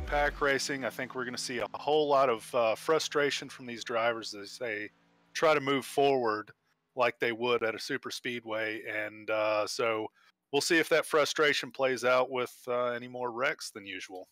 any pack racing, I think we're going to see a whole lot of frustration from these drivers as they try to move forward like they would at a super speedway. And so we'll see if that frustration plays out with any more wrecks than usual.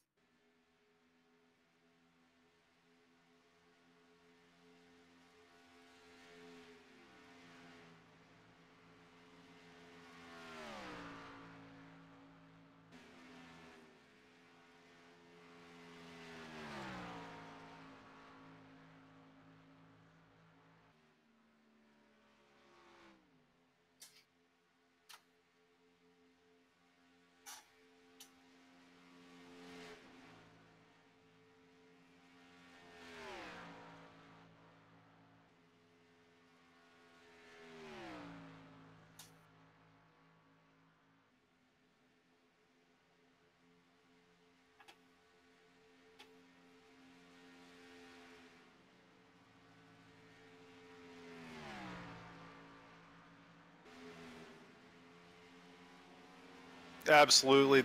Absolutely.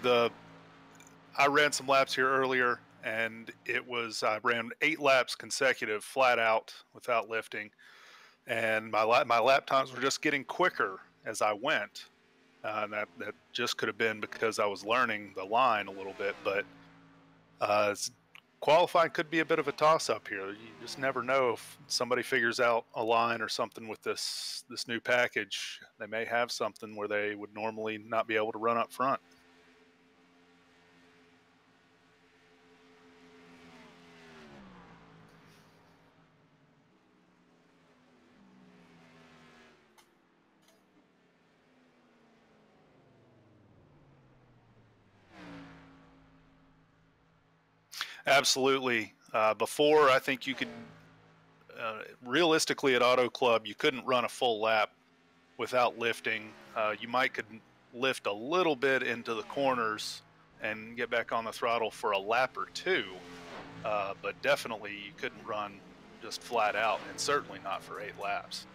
I ran some laps here earlier, and I ran 8 laps consecutive, flat out, without lifting, and my lap times were just getting quicker as I went. That just could have been because I was learning the line a little bit, but uh, qualifying could be a bit of a toss-up here. You just never know if somebody figures out a line or something with this new package. They may have something where they would normally not be able to run up front. Absolutely. Before, I think you could realistically at Auto Club, you couldn't run a full lap without lifting. You might could lift a little bit into the corners and get back on the throttle for a lap or two, but definitely you couldn't run just flat out, and certainly not for 8 laps.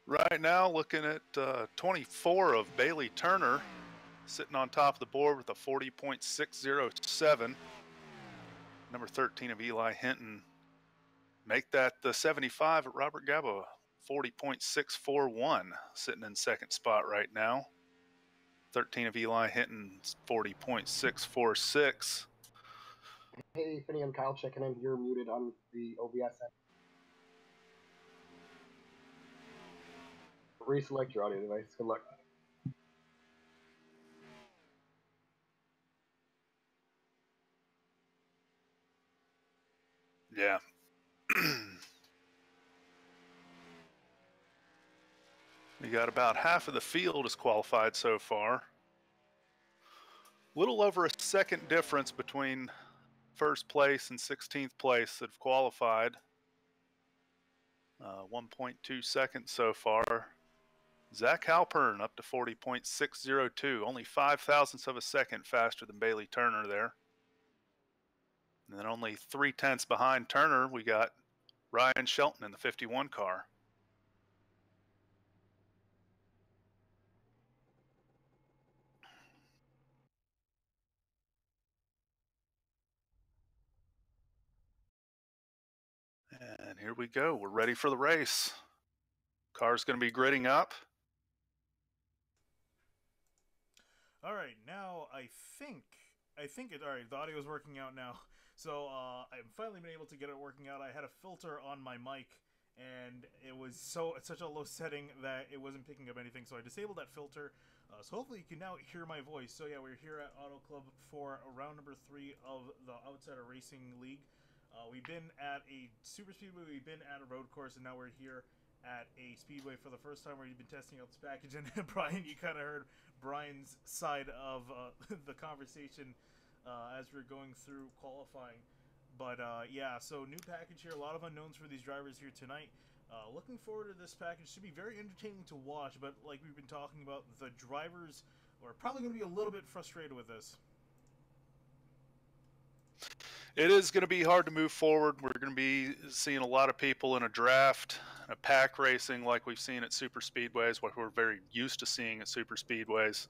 Right now, looking at 24 of Bailey Turner sitting on top of the board with a 40.607. Number 13 of Eli Hinton. Make that the 75 at Robert Gabo, 40.641, sitting in second spot right now. 13 of Eli Hinton's 40.646. Hey, Finney and Kyle checking in. You're muted on the OBS end. Reselect your audio device. Good luck. Yeah. We got about half of the field is qualified so far. Little over a second difference between first place and 16th place that have qualified. 1.2 seconds so far. Zach Halpern up to 40.602, only 0.05 of a second faster than Bailey Turner there. And then only 0.3 behind Turner, we got Ryan Shelton in the 51 car. And here we go. We're ready for the race. Car's going to be gridding up. All right, now I think it. All right, the audio is working out now. So I've finally been able to get it working out. I had a filter on my mic, and it was at such a low setting that it wasn't picking up anything. So I disabled that filter. So hopefully you can now hear my voice. So yeah, we're here at Auto Club for round number 3 of the Outsider Racing League. We've been at a super speedway, we've been at a road course, and now we're here at a Speedway for the first time where you've been testing out this package. And Brian, you kind of heard Brian's side of the conversation as we were going through qualifying. But yeah, so new package here, a lot of unknowns for these drivers here tonight. Looking forward to this package. Should be very entertaining to watch, but like we've been talking about, the drivers are probably going to be a little bit frustrated with this. It is going to be hard to move forward. We're going to be seeing a lot of people in a draft, a pack racing like we've seen at super speedways, what we're very used to seeing at super speedways.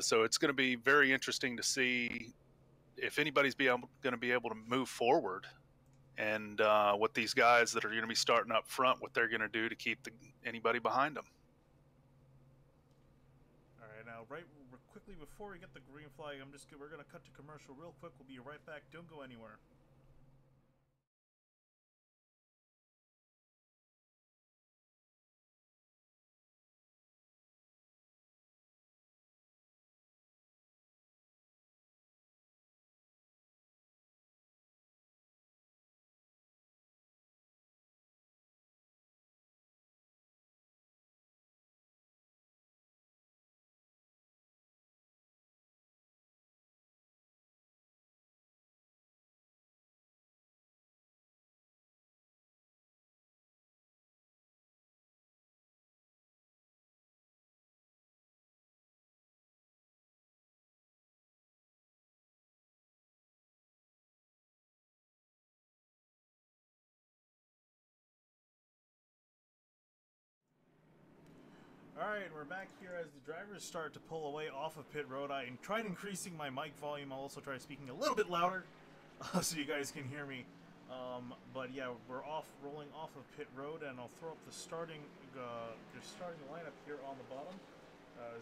So it's going to be very interesting to see if anybody's going to be able to move forward, and what these guys that are going to be starting up front, what they're going to do to keep anybody behind them. All right, now quickly before we get the green flag, we're going to cut to commercial real quick. We'll be right back. Don't go anywhere. Alright, we're back here as the drivers start to pull away off of pit road. I tried increasing my mic volume. I'll also try speaking a little bit louder so you guys can hear me. But yeah, we're rolling off of pit road, and I'll throw up the starting lineup here on the bottom.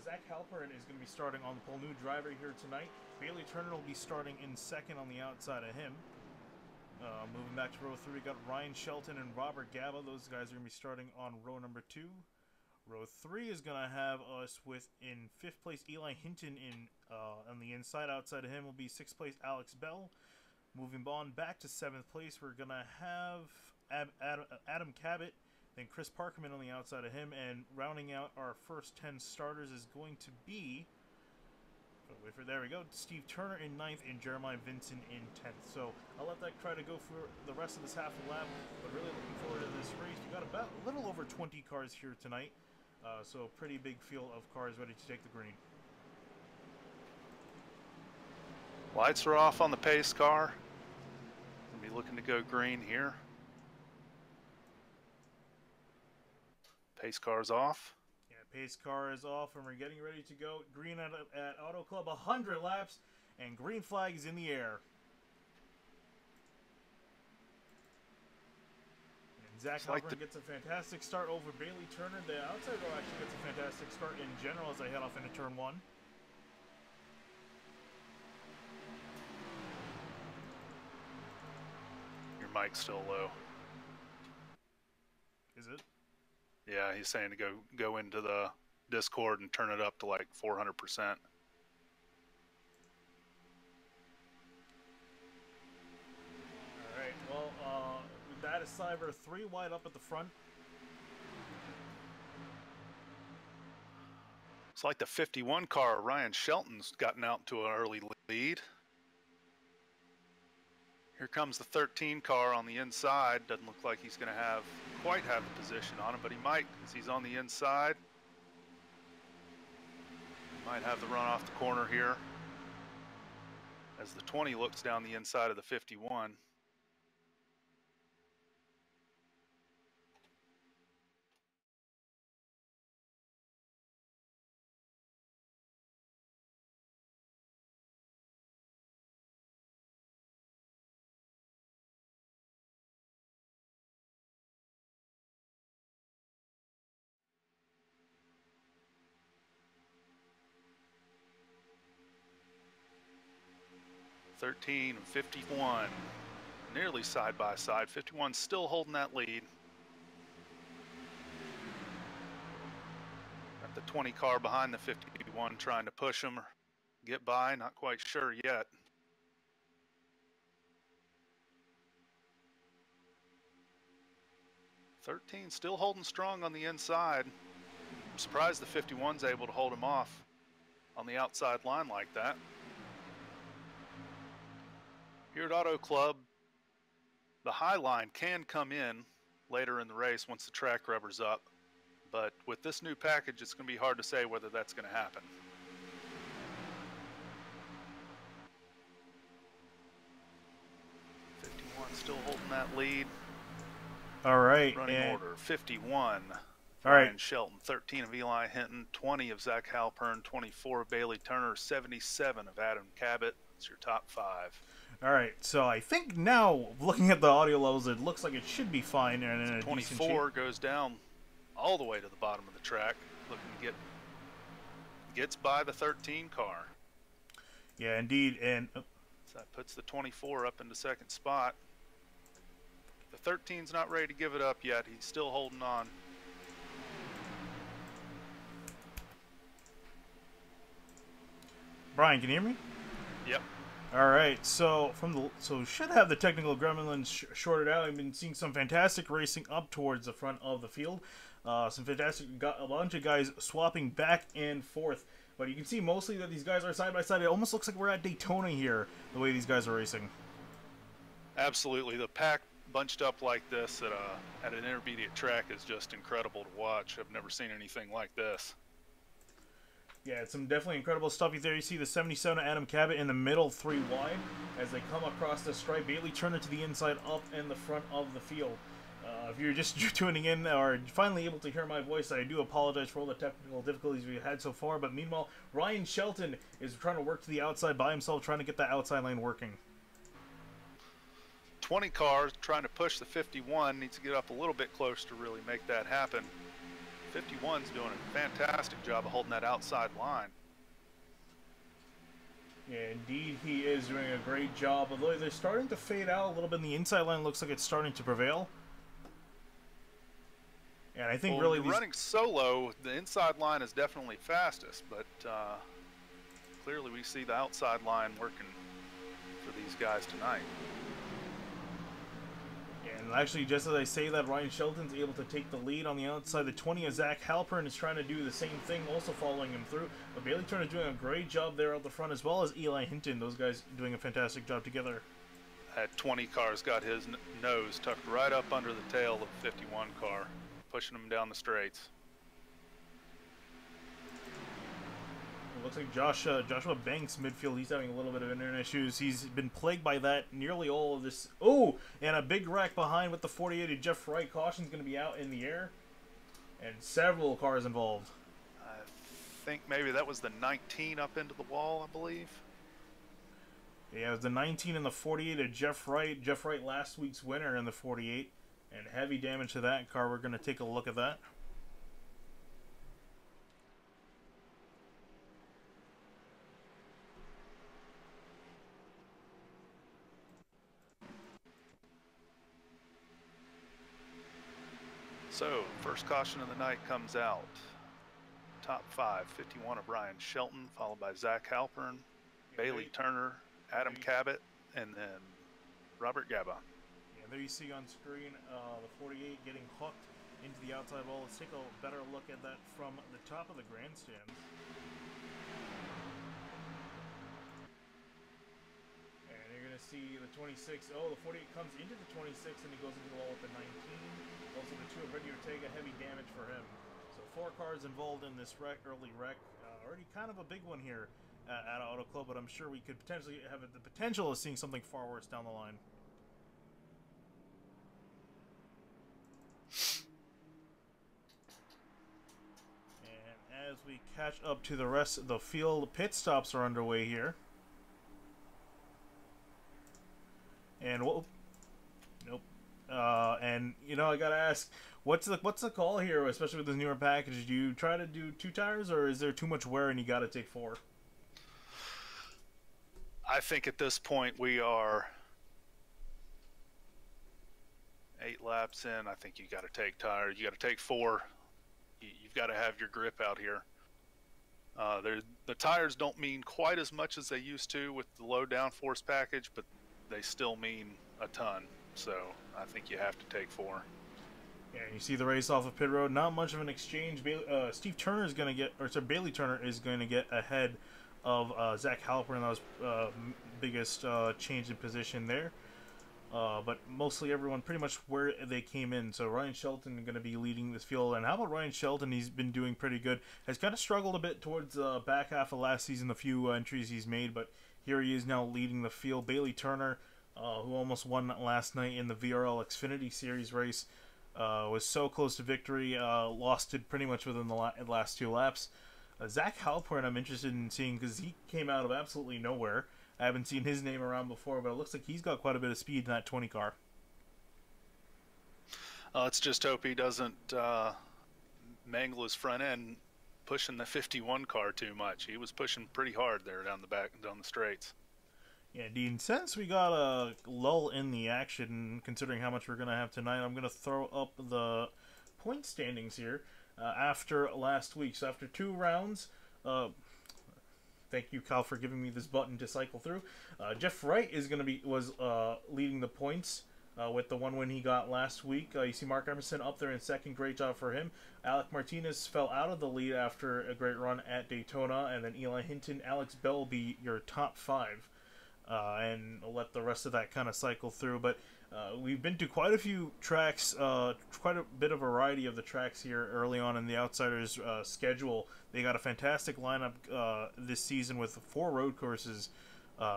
Zach Halpern is going to be starting on the pole, new driver here tonight. Bailey Turner will be starting in second on the outside of him. Moving back to row 3, we got Ryan Shelton and Robert Gaba. Those guys are going to be starting on row number 2. Row 3 is going to have us with, in 5th place, Eli Hinton on the inside. Outside of him will be 6th place, Alex Bell. Moving on back to 7th place, we're going to have Adam Cabot, then Chris Parkerman on the outside of him. And rounding out our first 10 starters is going to be, there we go, Steve Turner in 9th and Jeremiah Vincent in 10th. So I'll let that try to go for the rest of this half a lap, but really looking forward to this race. We've got about a little over 20 cars here tonight. So pretty big field of cars ready to take the green. Lights are off on the pace car. We'll be looking to go green here. Pace car's off. Yeah, pace car is off, and we're getting ready to go green at Auto Club. 100 laps, and green flag is in the air. Zach Halpern gets a fantastic start over Bailey Turner. The outside row actually gets a fantastic start in general as I head off into turn 1. Your mic's still low. Is it? Yeah, he's saying to go into the Discord and turn it up to like 400%. Alright, well, that is Cyber 3 wide up at the front. It's like the 51 car, Ryan Shelton's gotten out to an early lead. Here comes the 13 car on the inside. Doesn't look like he's going to quite have the position on him, but he might, because he's on the inside. Might have the run off the corner here as the 20 looks down the inside of the 51. (13) and 51, nearly side by side. 51 still holding that lead. Got the 20 car behind the 51 trying to push him or get by, not quite sure yet. 13 still holding strong on the inside. I'm surprised the 51's able to hold him off on the outside line like that. Here at Auto Club, the high line can come in later in the race once the track rubbers up, but with this new package, it's going to be hard to say whether that's going to happen. Still holding that lead. All right. Running order 51. All right. Ryan Shelton, 13 of Eli Hinton, 20 of Zach Halpern, 24 of Bailey Turner, 77 of Adam Cabot. It's your top 5. All right. So I think now, looking at the audio levels, it looks like it should be fine. And 24 goes down all the way to the bottom of the track, looking to gets by the 13 car. Yeah, indeed. And so that puts the 24 up into second spot. The 13's not ready to give it up yet. He's still holding on. Brian, can you hear me? Yep. All right. So should have the technical gremlins shorted out. I've been seeing some fantastic racing up towards the front of the field. Some fantastic, a bunch of guys swapping back and forth. But you can see mostly that these guys are side by side. It almost looks like we're at Daytona here, the way these guys are racing. Absolutely. The pack bunched up like this at an intermediate track is just incredible to watch. I've never seen anything like this. Yeah, it's some definitely incredible stuff. There you see the 77 Adam Cabot in the middle, 3 wide, as they come across the stripe. Bailey Turner to the inside, up in the front of the field. If you're just tuning in or finally able to hear my voice, I do apologize for all the technical difficulties we've had so far. But meanwhile, Ryan Shelton is trying to work to the outside by himself, trying to get that outside lane working. 20 cars trying to push the 51, needs to get up a little bit close to really make that happen. 51's doing a fantastic job of holding that outside line. Yeah, indeed he is doing a great job, although they're starting to fade out a little bit. The inside line looks like it's starting to prevail. And I think really running solo, the inside line is definitely fastest, but clearly we see the outside line working for these guys tonight. And actually, just as I say that, Ryan Shelton's able to take the lead on the outside. The 20 of Zach Halpern is trying to do the same thing, also following him through. But Bailey Turner is doing a great job there out the front, as well as Eli Hinton. Those guys doing a fantastic job together. That 20 car's got his nose tucked right up under the tail of the 51 car, pushing him down the straights. It looks like Joshua Banks midfield, he's having a little bit of internet issues. He's been plagued by that nearly all of this. Oh, and a big wreck behind with the 48 of Jeff Wright. Caution's going to be out in the air. And several cars involved. I think maybe that was the 19 up into the wall, I believe. Yeah, it was the 19 and the 48 of Jeff Wright. Jeff Wright, last week's winner in the 48. And heavy damage to that car. We're going to take a look at that. So, first caution of the night comes out. Top 5, 51 of Ryan Shelton, followed by Zach Halpern, Bailey Turner, Adam Cabot, and then Robert Gaba. Yeah, there you see on screen the 48 getting hooked into the outside wall. Let's take a better look at that from the top of the grandstand. And you're going to see the 26. Oh, the 48 comes into the 26 and he goes into the wall with the 19. Also, the 2 of Reddy Ortega, heavy damage for him. So 4 cars involved in this early wreck. Already kind of a big one here at Auto Club, but I'm sure we could potentially have the potential of seeing something far worse down the line. And as we catch up to the rest of the field, pit stops are underway here. And nope. And you know, I gotta ask, what's the call here, especially with this newer package? Do you try to do 2 tires, or is there too much wear and you gotta take 4? I think at this point we are 8 laps in. I think you got to take tires. You got to take 4. You've got to have your grip out here. The tires don't mean quite as much as they used to with the low downforce package, but they still mean a ton. So I think you have to take 4. Yeah, you see the race off of pit road. Not much of an exchange. Steve Turner is going to get, or sorry, Bailey Turner is going to get ahead of Zach Halpern. That was biggest change in position there. But mostly everyone pretty much where they came in. So Ryan Shelton going to be leading this field. And how about Ryan Shelton? He's been doing pretty good. Has kind of struggled a bit towards the back half of last season, the few entries he's made. But here he is now leading the field. Bailey Turner, who almost won last night in the VRL Xfinity Series race, was so close to victory. Lost it pretty much within the last 2 laps. Zach Halpern I'm interested in seeing because he came out of absolutely nowhere. I haven't seen his name around before, but it looks like he's got quite a bit of speed in that 20 car. Let's just hope he doesn't mangle his front end pushing the 51 car too much. He was pushing pretty hard there down the straights. Yeah, Dean, since we got a lull in the action, considering how much we're going to have tonight, I'm going to throw up the point standings here after last week. So after 2 rounds... thank you, Kyle, for giving me this button to cycle through. Jeff Wright was leading the points with the 1 win he got last week. You see Mark Emerson up there in second. Great job for him. Alec Martinez fell out of the lead after a great run at Daytona. And then Eli Hinton, Alex Bell be your top 5. And I'll let the rest of that kind of cycle through. But we've been to quite a few tracks, quite a bit of variety of the tracks here early on in the Outsiders schedule. They got a fantastic lineup this season with 4 road courses.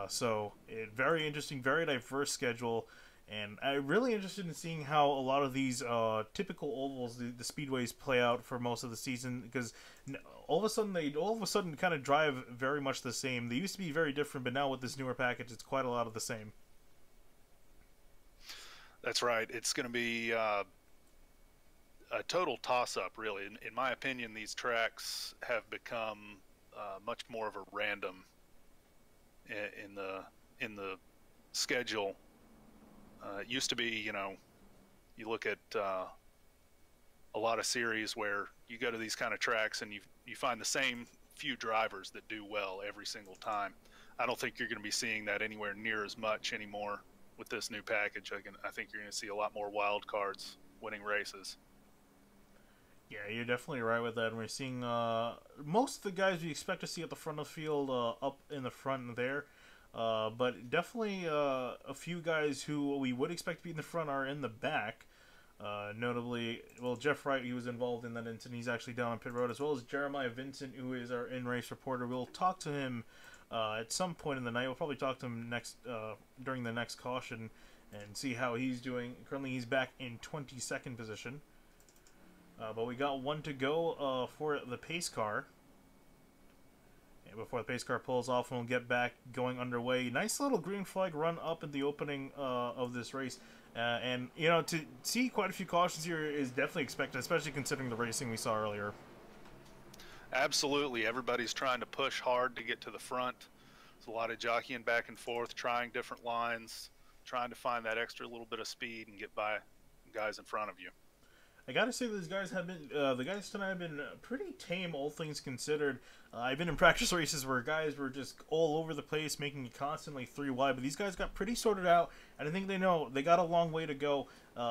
So very interesting, very diverse schedule. And I'm really interested in seeing how a lot of these typical ovals, the speedways, play out for most of the season. Because all of a sudden kind of drive very much the same. They used to be very different, but now with this newer package, it's quite a lot of the same. That's right. It's going to be a total toss-up, really. In my opinion, these tracks have become much more of a random in the schedule. It used to be, you look at a lot of series where you go to these kind of tracks and you find the same few drivers that do well every single time. I don't think you're going to be seeing that anywhere near as much anymore with this new package. I think you're going to see a lot more wild cards winning races. Yeah, you're definitely right with that. And we're seeing most of the guys we expect to see at the front of the field up in the front there. But definitely a few guys who we would expect to be in the front are in the back. Notably, well, Jeff Wright, he was involved in that incident. He's actually down on pit road, as well as Jeremiah Vincent, who is our in-race reporter. We'll talk to him at some point in the night. We'll probably talk to him during the next caution and see how he's doing. Currently, he's back in 22nd position. But we got 1 to go for the pace car. And before the pace car pulls off, and we'll get back going underway. Nice little green flag run up at the opening of this race. And, to see quite a few cautions here is definitely expected, especially considering the racing we saw earlier. Absolutely. Everybody's trying to push hard to get to the front. There's a lot of jockeying back and forth, trying different lines, trying to find that extra little bit of speed and get by guys in front of you. I gotta say, these guys have been, the guys tonight have been pretty tame, all things considered. I've been in practice races where guys were just all over the place, making it constantly 3 wide, but these guys got pretty sorted out, and I think they know they got a long way to go.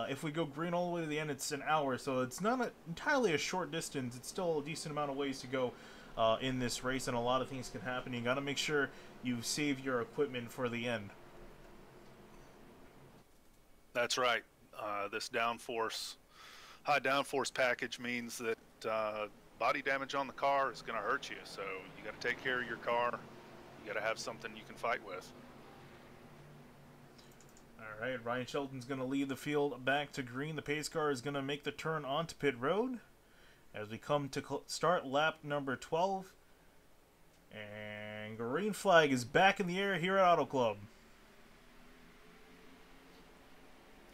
If we go green all the way to the end, it's an hour, so it's not entirely a short distance. It's still a decent amount of ways to go in this race, and a lot of things can happen. You gotta make sure you save your equipment for the end. That's right. This high downforce package means that body damage on the car is going to hurt you. So you got to take care of your car. You got to have something you can fight with. All right, Ryan Shelton's going to lead the field back to green. The pace car is going to make the turn onto pit road as we come to start lap number 12. And green flag is back in the air here at Auto Club.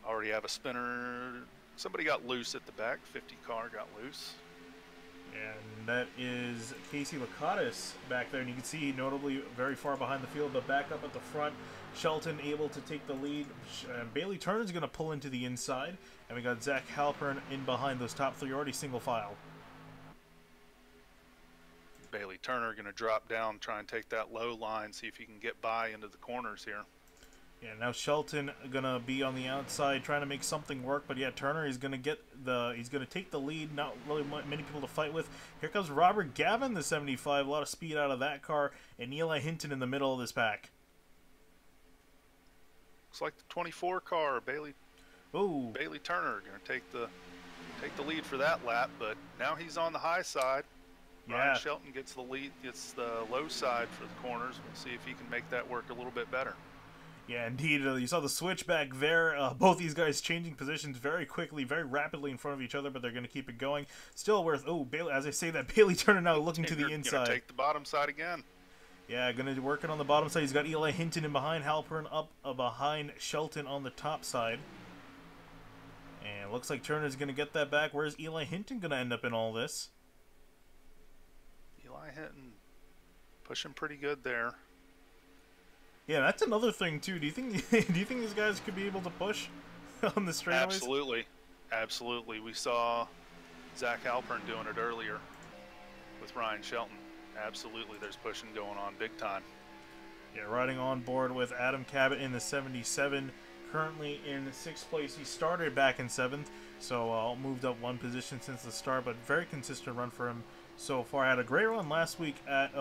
Already have a spinner. Somebody got loose at the back. 50 car got loose. And that is Casey Lakatos back there. And you can see notably very far behind the field, but back up at the front. Shelton able to take the lead. Bailey Turner's going to pull into the inside. And we got Zach Halpern in behind those top 3, already single file. Bailey Turner going to drop down, try and take that low line, see if he can get by into the corners here. Yeah, now Shelton gonna be on the outside trying to make something work, but yeah, Turner is gonna he's gonna take the lead. Not really many people to fight with. Here comes Robert Gavin, the 75. A lot of speed out of that car, and Eli Hinton in the middle of this pack. Looks like the 24 car, Bailey Turner, gonna take the lead for that lap, but now he's on the high side. Yeah. Ryan Shelton gets the lead, gets the low side for the corners. We'll see if he can make that work a little bit better. Yeah, indeed. You saw the switch back there. Both these guys changing positions very quickly, very rapidly in front of each other, but they're going to keep it going. Still worth... Oh, Bailey, as I say that, Bailey Turner now looking to the inside. Take the bottom side again. Yeah, going to be working on the bottom side. He's got Eli Hinton in behind, Halpern up behind Shelton on the top side. And looks like Turner's going to get that back. Where's Eli Hinton going to end up in all this? Eli Hinton pushing pretty good there. Yeah, that's another thing too. Do you think these guys could be able to push on the straightaways? Absolutely, absolutely. We saw Zach Halpern doing it earlier with Ryan Shelton. Absolutely, there's pushing going on big time. Yeah, riding on board with Adam Cabot in the 77, currently in 6th place. He started back in 7th, so moved up one position since the start, but very consistent run for him so far. Had a great run last week at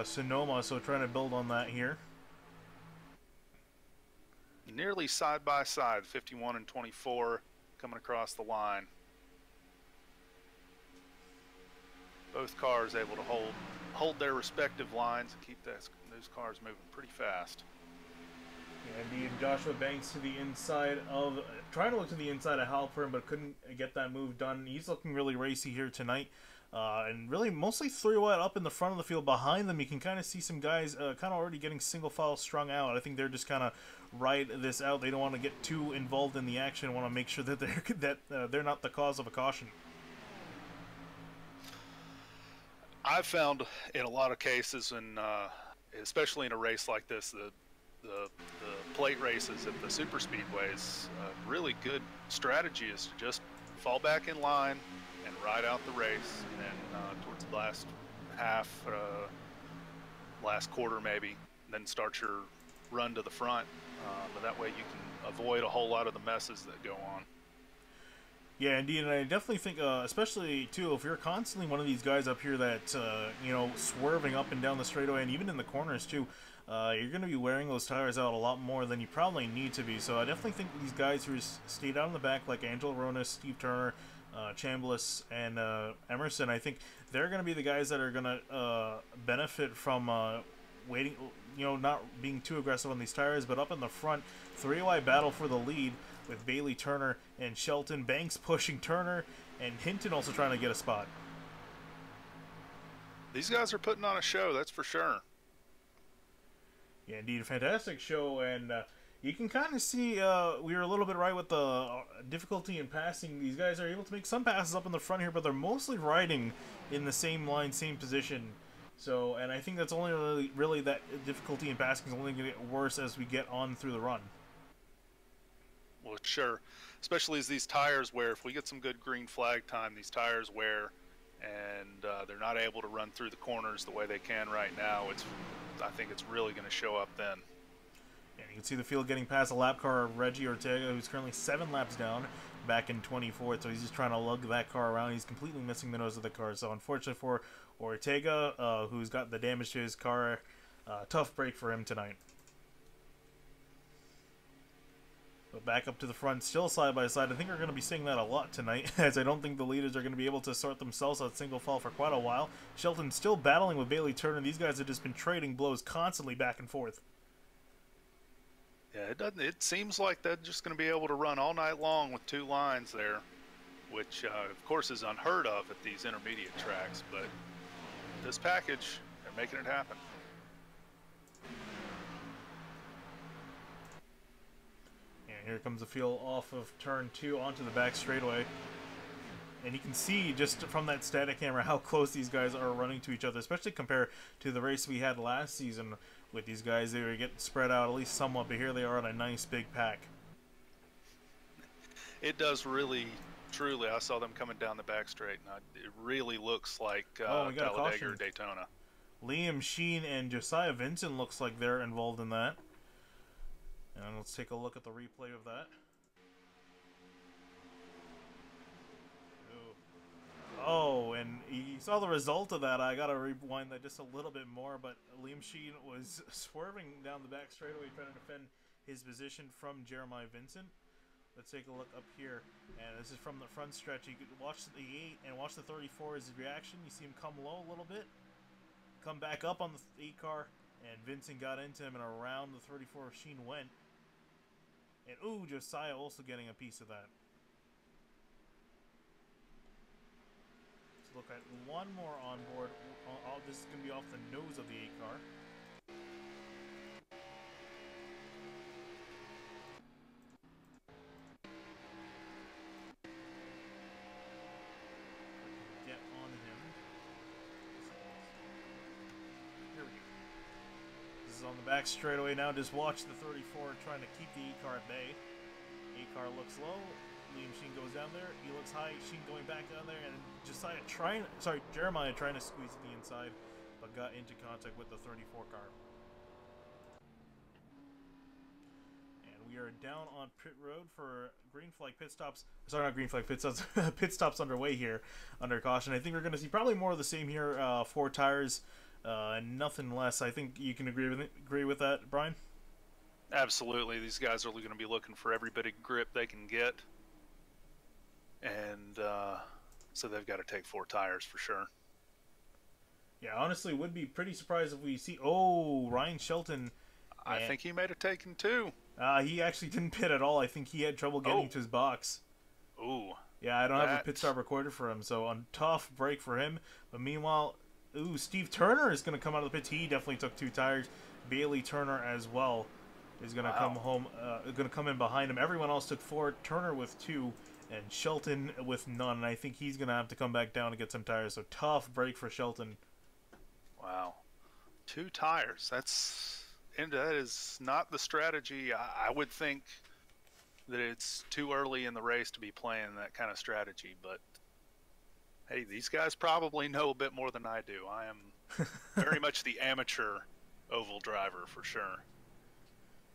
Sonoma, so trying to build on that here. Nearly side by side, 51 and 24 coming across the line. Both cars able to hold their respective lines and keep those cars moving pretty fast. Yeah, indeed. Joshua Banks to the inside of, trying to look to the inside of Halpern, but couldn't get that move done. He's looking really racy here tonight. And really mostly 3 wide up in the front of the field. Behind them, you can kind of see some guys kind of already getting single file strung out. I think they're just kind of ride this out. They don't want to get too involved in the action. Want to make sure that they're not the cause of a caution. I've found in a lot of cases, and especially in a race like this, the plate races at the super speedways, a really good strategy is to just fall back in line and ride out the race, and then towards the last half, last quarter maybe, then start your run to the front. But that way you can avoid a whole lot of the messes that go on. Yeah, indeed, and I definitely think, especially too, if you're constantly one of these guys up here that you know, swerving up and down the straightaway, and even in the corners too, you're going to be wearing those tires out a lot more than you probably need to be. So I definitely think these guys who stayed out in the back, like Angel Ronas, Steve Turner, Chambliss, and Emerson, I think they're going to be the guys that are going to benefit from waiting, you know, not being too aggressive on these tires. But up in the front, 3-wide battle for the lead with Bailey Turner and Shelton. Banks pushing Turner, and Hinton also trying to get a spot. These guys are putting on a show, that's for sure. Yeah, indeed, a fantastic show, and you can kind of see we were a little bit right with the difficulty in passing. These guys are able to make some passes up in the front here, but they're mostly riding in the same line, same position. So, and I think that's only really that difficulty in passing is only going to get worse as we get on through the run. Well, sure, especially as these tires wear. If we get some good green flag time, these tires wear, and they're not able to run through the corners the way they can right now. I think it's really going to show up then. Yeah, you can see the field getting past a lap car of Reggie Ortega, who's currently 7 laps down, back in 24th. So he's just trying to lug that car around. He's completely missing the nose of the car. So unfortunately for Ortega, who's got the damage to his car, tough break for him tonight. But back up to the front, still side by side. I think we're going to be seeing that a lot tonight, as I don't think the leaders are going to be able to sort themselves out single file for quite a while. Shelton's still battling with Bailey Turner. These guys have just been trading blows constantly back and forth. Yeah, it seems like they're just going to be able to run all night long with 2 lines there, which of course is unheard of at these intermediate tracks. But this package, they're making it happen. Here comes the field off of turn 2 onto the back straightaway. And you can see just from that static camera how close these guys are running to each other, especially compared to the race we had last season with these guys. They were getting spread out at least somewhat, but here they are on a nice big pack. It does really, truly, I saw them coming down the back straight, and it really looks like Talladega or Daytona. Liam Sheen and Josiah Vincent looks like they're involved in that. And let's take a look at the replay of that. Oh, and you saw the result of that. I gotta rewind that just a little bit more, but Liam Sheen was swerving down the back straightaway trying to defend his position from Jeremiah Vincent. Let's take a look up here, and this is from the front stretch. You could watch the 8 and watch the 34 as his reaction. You see him come low a little bit, come back up on the 8 car, and Vincent got into him, and around the 34 Sheen went. And ooh, Josiah also getting a piece of that. Let's look at one more on board. This is going to be off the nose of the 8 car. Get on him. Here we go. This is on the back straightaway now. Just watch the 34 trying to keep the 8 car at bay. 8 car looks low. Liam Sheen goes down there. He looks high. Sheen going back down there, and Jeremiah trying to squeeze to the inside, but got into contact with the 34 car. And we are down on pit road for green flag pit stops. Sorry, not green flag pit stops. Pit stops underway here, under caution. I think we're going to see probably more of the same here. 4 tires, and nothing less. I think you can agree with that, Brian. Absolutely. These guys are going to be looking for every bit of grip they can get. And so they've got to take 4 tires for sure. Yeah, honestly, would be pretty surprised if we see... Oh, Ryan Shelton. I think he may have taken 2. He actually didn't pit at all. I think he had trouble getting to his box. Ooh. Yeah, I don't have a pit stop recorded for him, so a tough break for him. But meanwhile, ooh, Steve Turner is going to come out of the pits. He definitely took 2 tires. Bailey Turner as well is going to come home. Going to come in behind him. Everyone else took 4. Turner with 2. And Shelton with none, and I think he's going to have to come back down to get some tires. So tough break for Shelton. Wow. 2 tires. That is not the strategy. I would think that it's too early in the race to be playing that kind of strategy. But, hey, these guys probably know a bit more than I do. I am very much the amateur oval driver for sure.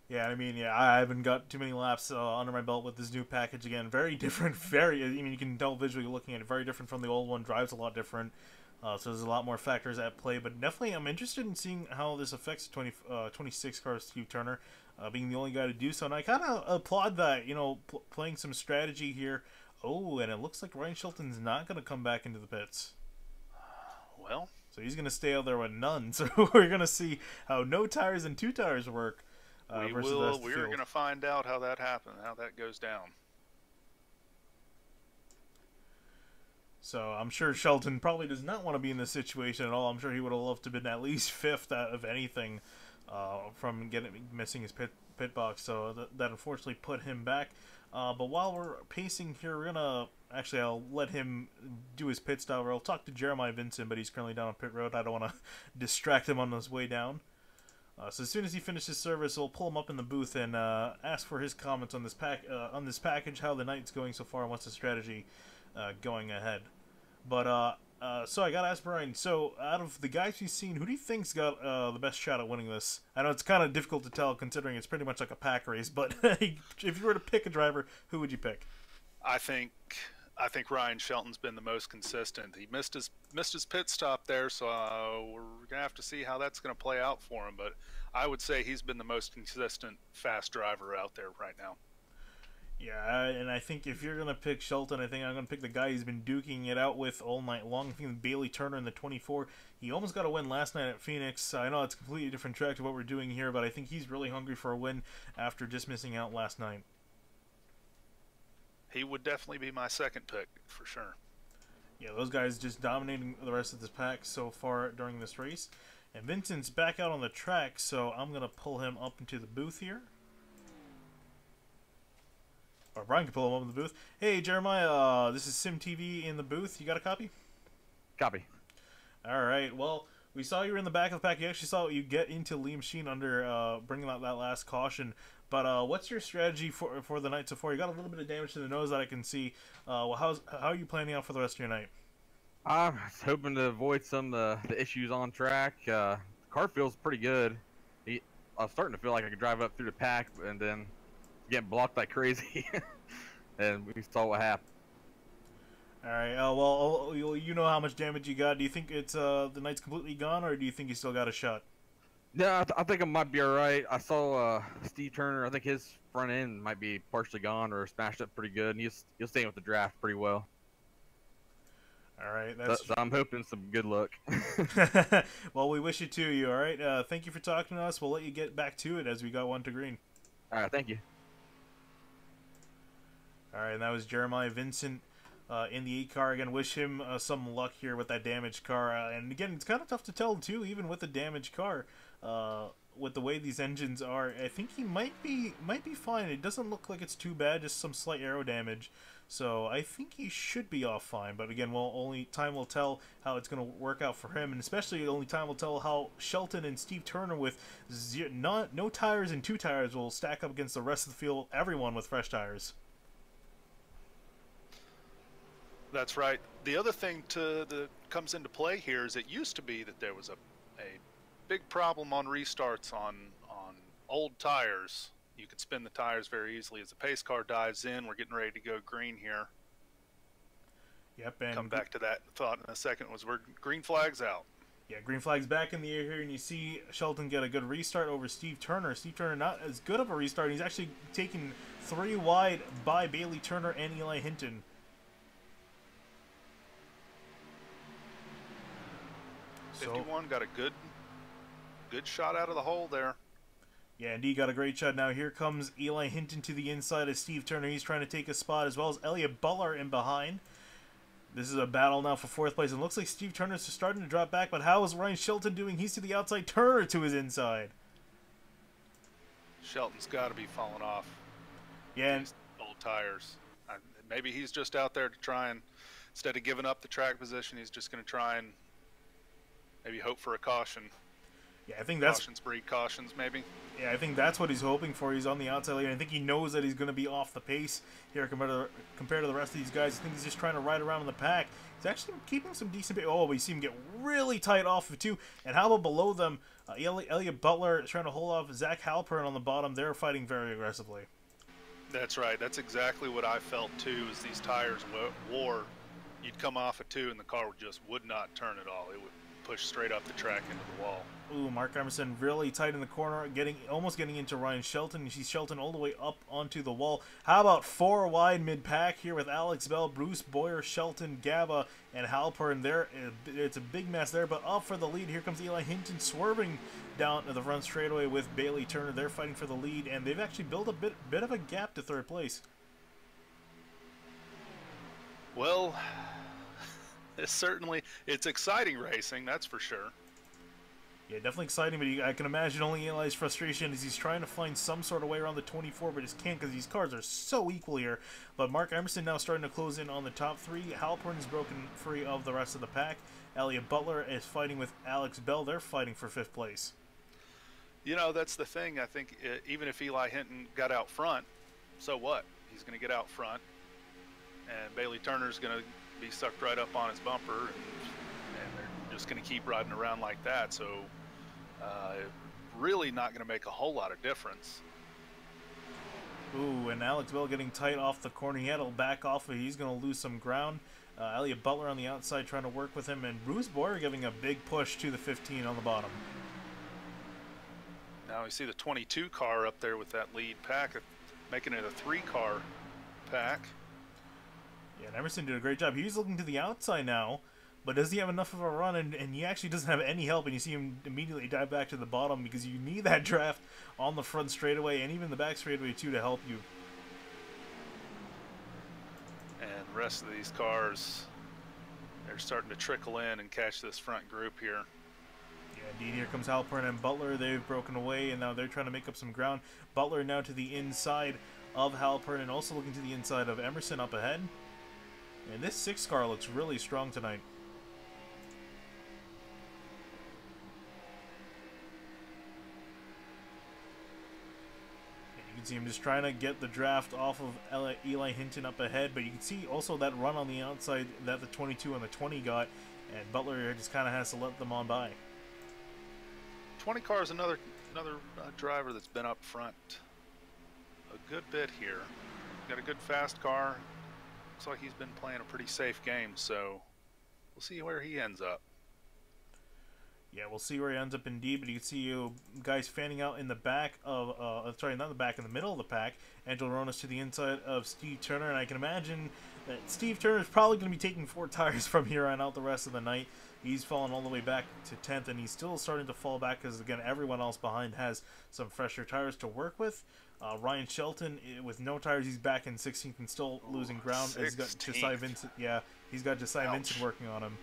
Yeah, I mean, I haven't got too many laps under my belt with this new package again. Very different, you can tell visually looking at it, very different from the old one. Drives a lot different, so there's a lot more factors at play. But definitely, I'm interested in seeing how this affects 26 car Steve Turner, being the only guy to do so. And I kind of applaud that, playing some strategy here. Oh, and it looks like Ryan Shelton's not going to come back into the pits. Well, so he's going to stay out there with none. So we're going to see how no tires and 2 tires work. We're going to find out how that happened, how that goes down. So I'm sure Shelton probably does not want to be in this situation at all. I'm sure he would have loved to have been at least 5th out of anything from missing his pit box. So that unfortunately put him back. But while we're pacing here, we're going to... Actually, I'll let him do his pit stop. Or I'll talk to Jeremiah Vincent, but he's currently down on pit road. I don't want to distract him on his way down. So as soon as he finishes service, we'll pull him up in the booth and ask for his comments on this package, how the night's going so far, and what's the strategy going ahead. But so I gotta ask Brian. So out of the guys we've seen, who do you think's got the best shot at winning this? I know it's kind of difficult to tell considering it's pretty much like a pack race. But if you were to pick a driver, who would you pick? I think Ryan Shelton's been the most consistent. He missed his pit stop there, so we're gonna have to see how that's gonna play out for him. But I would say he's been the most consistent fast driver out there right now. Yeah, and I think if you're gonna pick Shelton, I think I'm gonna pick the guy he's been duking it out with all night long. I think Bailey Turner in the 24. He almost got a win last night at Phoenix. I know it's a completely different track to what we're doing here, but I think he's really hungry for a win after just missing out last night. He would definitely be my second pick for sure. Yeah, those guys just dominating the rest of this pack so far during this race. And Vincent's back out on the track, so I'm going to pull him up into the booth here. Or Brian can pull him up in the booth. Hey, Jeremiah, this is SimTV in the booth. You got a copy? Copy. All right, well, we saw you were in the back of the pack. You actually saw you get into Liam Sheen under bringing out that last caution. But what's your strategy for the night so far? You got a little bit of damage to the nose that I can see. Well, how are you planning out for the rest of your night? I was hoping to avoid some of the issues on track. The car feels pretty good. I was starting to feel like I could drive up through the pack, and then getting blocked like crazy. And we saw what happened. All right. Well, you know how much damage you got. Do you think it's the night's completely gone, or do you think you still got a shot? Yeah, I think I might be all right. I saw Steve Turner. I think his front end might be partially gone or smashed up pretty good, and he's staying with the draft pretty well. All right. So I'm hoping some good luck. Well, we wish it to you. All right. Thank you for talking to us. We'll let you get back to it as we got one to green. All right, thank you. All right, and that was Jeremiah Vincent in the 8 car. Again, wish him some luck here with that damaged car. And again, it's kind of tough to tell too, even with the damaged car. With the way these engines are, I think he might be fine. It doesn't look like it's too bad, just some slight aero damage. So I think he should be off fine. But again, well, only time will tell how it's going to work out for him, and especially only time will tell how Shelton and Steve Turner with no tires and 2 tires will stack up against the rest of the field. Everyone with fresh tires. That's right. The other thing that comes into play here is it used to be that there was a big problem on restarts on old tires. You could spin the tires very easily. As the pace car dives in, we're getting ready to go green here. Yep, and come back to that thought in a second. We're green flags out. Yeah, green flag's back in the air here, and you see Shelton get a good restart over Steve Turner. Steve Turner not as good of a restart. He's actually taken 3 wide by Bailey Turner and Eli Hinton. So, 51 got a good shot out of the hole there. Yeah, indeed, got a great shot. Now here comes Eli Hinton to the inside of Steve Turner. He's trying to take a spot, as well as Elliot Butler in behind. This is a battle now for 4th place. It looks like Steve Turner's starting to drop back, but how is Ryan Shelton doing? He's to the outside, Turner to his inside. Shelton's got to be falling off. Yeah, and old tires. Maybe he's just out there to try and, instead of giving up the track position, he's just going to try and maybe hope for a caution. Yeah, I think that's cautions breed cautions, maybe. Yeah, I think that's what he's hoping for. He's on the outside lane. I think he knows that he's going to be off the pace here compared to the rest of these guys. I think he's just trying to ride around in the pack. He's actually keeping some decent pace. Oh, we see him get really tight off of 2. And how about below them? Elliot Butler is trying to hold off Zach Halpern on the bottom. They're fighting very aggressively. That's right. That's exactly what I felt too. As these tires wore, you'd come off of 2 and the car would not turn at all. It would push straight up the track into the wall. Ooh, Mark Emerson really tight in the corner, almost getting into Ryan Shelton. You see Shelton all the way up onto the wall. How about 4 wide mid-pack here with Alex Bell, Bruce Boyer, Shelton, Gaba, and Halpern there. It's a big mess there, but up for the lead. Here comes Eli Hinton swerving down to the front straightaway with Bailey Turner. They're fighting for the lead, and they've actually built a bit of a gap to 3rd place. Well, it's exciting racing, that's for sure. Yeah, definitely exciting, but I can imagine only Eli's frustration is he's trying to find some sort of way around the 24, but just can't because these cars are so equal here. But Mark Emerson now starting to close in on the top 3. Halpern is broken free of the rest of the pack. Elliot Butler is fighting with Alex Bell. They're fighting for 5th place. You know, that's the thing. I think even if Eli Hinton got out front, so what? He's going to get out front, and Bailey Turner's going to be sucked right up on his bumper, and they're just going to keep riding around like that. So really not going to make a whole lot of difference. Ooh, and Alex Bell getting tight off the corner. He had to back off, but he's going to lose some ground. Elliot Butler on the outside trying to work with him, and Bruce Boyer giving a big push to the 15 on the bottom. Now we see the 22 car up there with that lead pack, making it a 3-car pack. Yeah, and Emerson did a great job. He's looking to the outside now, but does he have enough of a run? And he actually doesn't have any help, and you see him immediately dive back to the bottom because you need that draft on the front straightaway and even the back straightaway too to help you. And the rest of these cars, they're starting to trickle in and catch this front group here. Yeah, indeed. Here comes Halpern and Butler. They've broken away, and now they're trying to make up some ground. Butler now to the inside of Halpern and also looking to the inside of Emerson up ahead. And this 6 car looks really strong tonight. And you can can see him just trying to get the draft off of Eli Hinton up ahead, but you can see also that run on the outside that the 22 and the 20 got, and Butler just kind of has to let them on by. 20 car is another driver that's been up front a good bit here. Got a good fast car. Looks like he's been playing a pretty safe game, so we'll see where he ends up. Yeah, we'll see where he ends up indeed, but you can see you guys fanning out in the back of, sorry, not the back, in the middle of the pack. Angel Ronas to the inside of Steve Turner, and I can imagine that Steve Turner is probably going to be taking 4 tires from here on out the rest of the night. He's fallen all the way back to 10th, and he's still starting to fall back because, again, everyone else behind has some fresher tires to work with. Ryan Shelton, with no tires, he's back in 16th and still losing ground. He's got Josiah Vincent. Yeah, he's got Josiah Vincent working on him.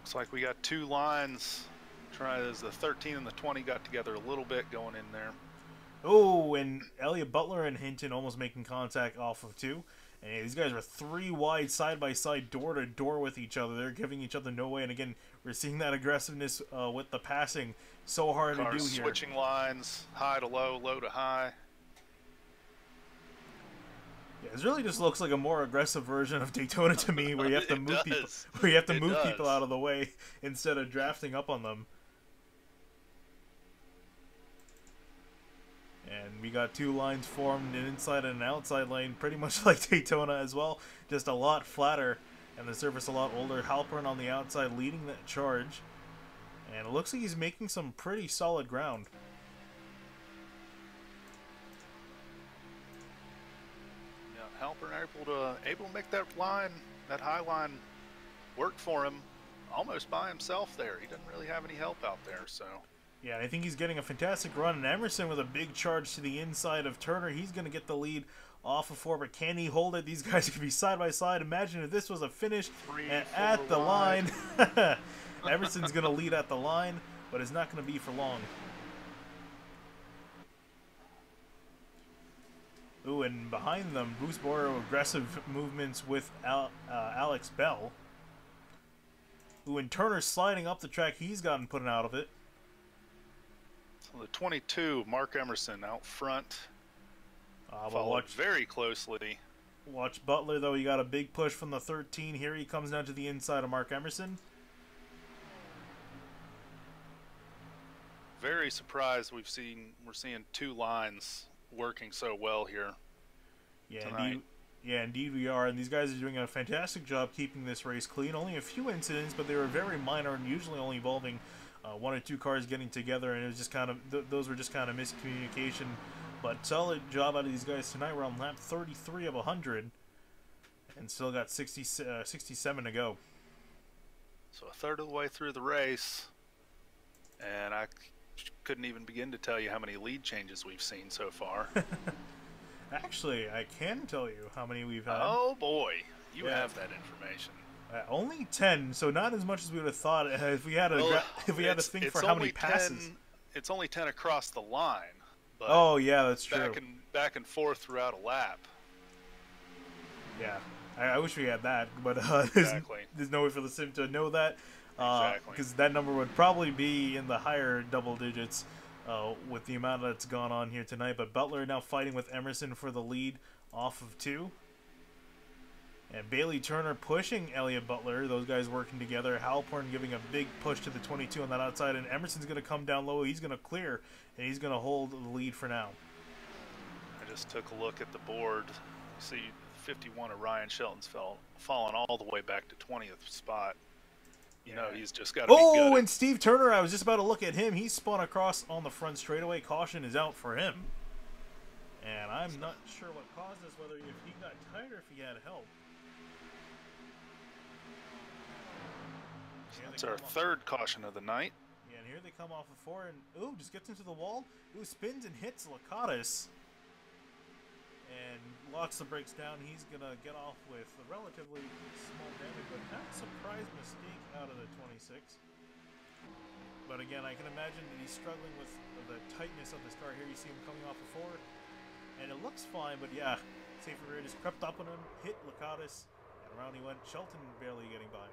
Looks like we got 2 lines. Try as the 13 and the 20 got together a little bit going in there. Oh, and Elliott Butler and Hinton almost making contact off of 2. And these guys are 3 wide, side by side, door to door with each other. They're giving each other no way. And again, we're seeing that aggressiveness with the passing. So hard to do here. Switching lines, high to low, low to high. Yeah, it really just looks like a more aggressive version of Daytona to me, where you have to move people, where you have to move people out of the way instead of drafting up on them. And we got 2 lines formed, an inside and an outside lane, pretty much like Daytona as well, just a lot flatter and the surface a lot older. Halpern on the outside leading that charge, and it looks like he's making some pretty solid ground. Yeah, Halpern able to make that line, that high line, work for him, almost by himself there. He doesn't really have any help out there, so. Yeah, I think he's getting a fantastic run, and Emerson with a big charge to the inside of Turner. He's going to get the lead off of 4, but can he hold it? These guys could be side by side. Imagine if this was a finish at the line. Emerson's going to lead at the line, but it's not going to be for long. Ooh, and behind them, Bruce Boyer, aggressive movements with Alex Bell. Ooh, and Turner's sliding up the track. He's gotten put out of it. So the 22, Mark Emerson out front. We'll watch very closely. Watch Butler, though. He got a big push from the 13. Here he comes down to the inside of Mark Emerson. Very surprised we're seeing 2 lines working so well here tonight. Indeed we are, and these guys are doing a fantastic job keeping this race clean. Only a few incidents, but they were very minor and usually only involving 1 or 2 cars getting together, and it was just kind of those were just kind of miscommunication. But solid job out of these guys tonight. We're on lap 33 of 100, and still got 67 to go. So a third of the way through the race, and I couldn't even begin to tell you how many lead changes we've seen so far. Actually, I can tell you how many we've had. Oh boy, you have that information. Only 10, so not as much as we would have thought. If we had a think for how many passes. It's only 10 across the line. But oh yeah, that's true. Back and forth throughout a lap. Yeah, I wish we had that, but exactly. there's no way for the sim to know that. Exactly. Because that number would probably be in the higher double digits with the amount that's gone on here tonight. But Butler now fighting with Emerson for the lead off of 2. And Bailey Turner pushing Elliott Butler. Those guys working together. Halpern giving a big push to the 22 on that outside. And Emerson's going to come down low. He's going to clear. And he's going to hold the lead for now. I just took a look at the board. See, 51 of Ryan Shelton's fallen all the way back to 20th spot. You know, he's just got to be good. Oh, and Steve Turner, I was just about to look at him. He spun across on the front straightaway. Caution is out for him. And I'm not sure what caused this, whether if he got tired or if he had help. That's our 3rd caution of the night. Yeah, and here they come off of 4, and ooh, just gets into the wall. Ooh, spins and hits Lakatos. And locks the brakes down. He's going to get off with a relatively small damage, but not a surprise mistake out of the 26. But again, I can imagine that he's struggling with the tightness of this car. Here you see him coming off of 4. And it looks fine, but yeah, Safer Rear just crept up on him, hit Lakatos, and around he went. Shelton barely getting by.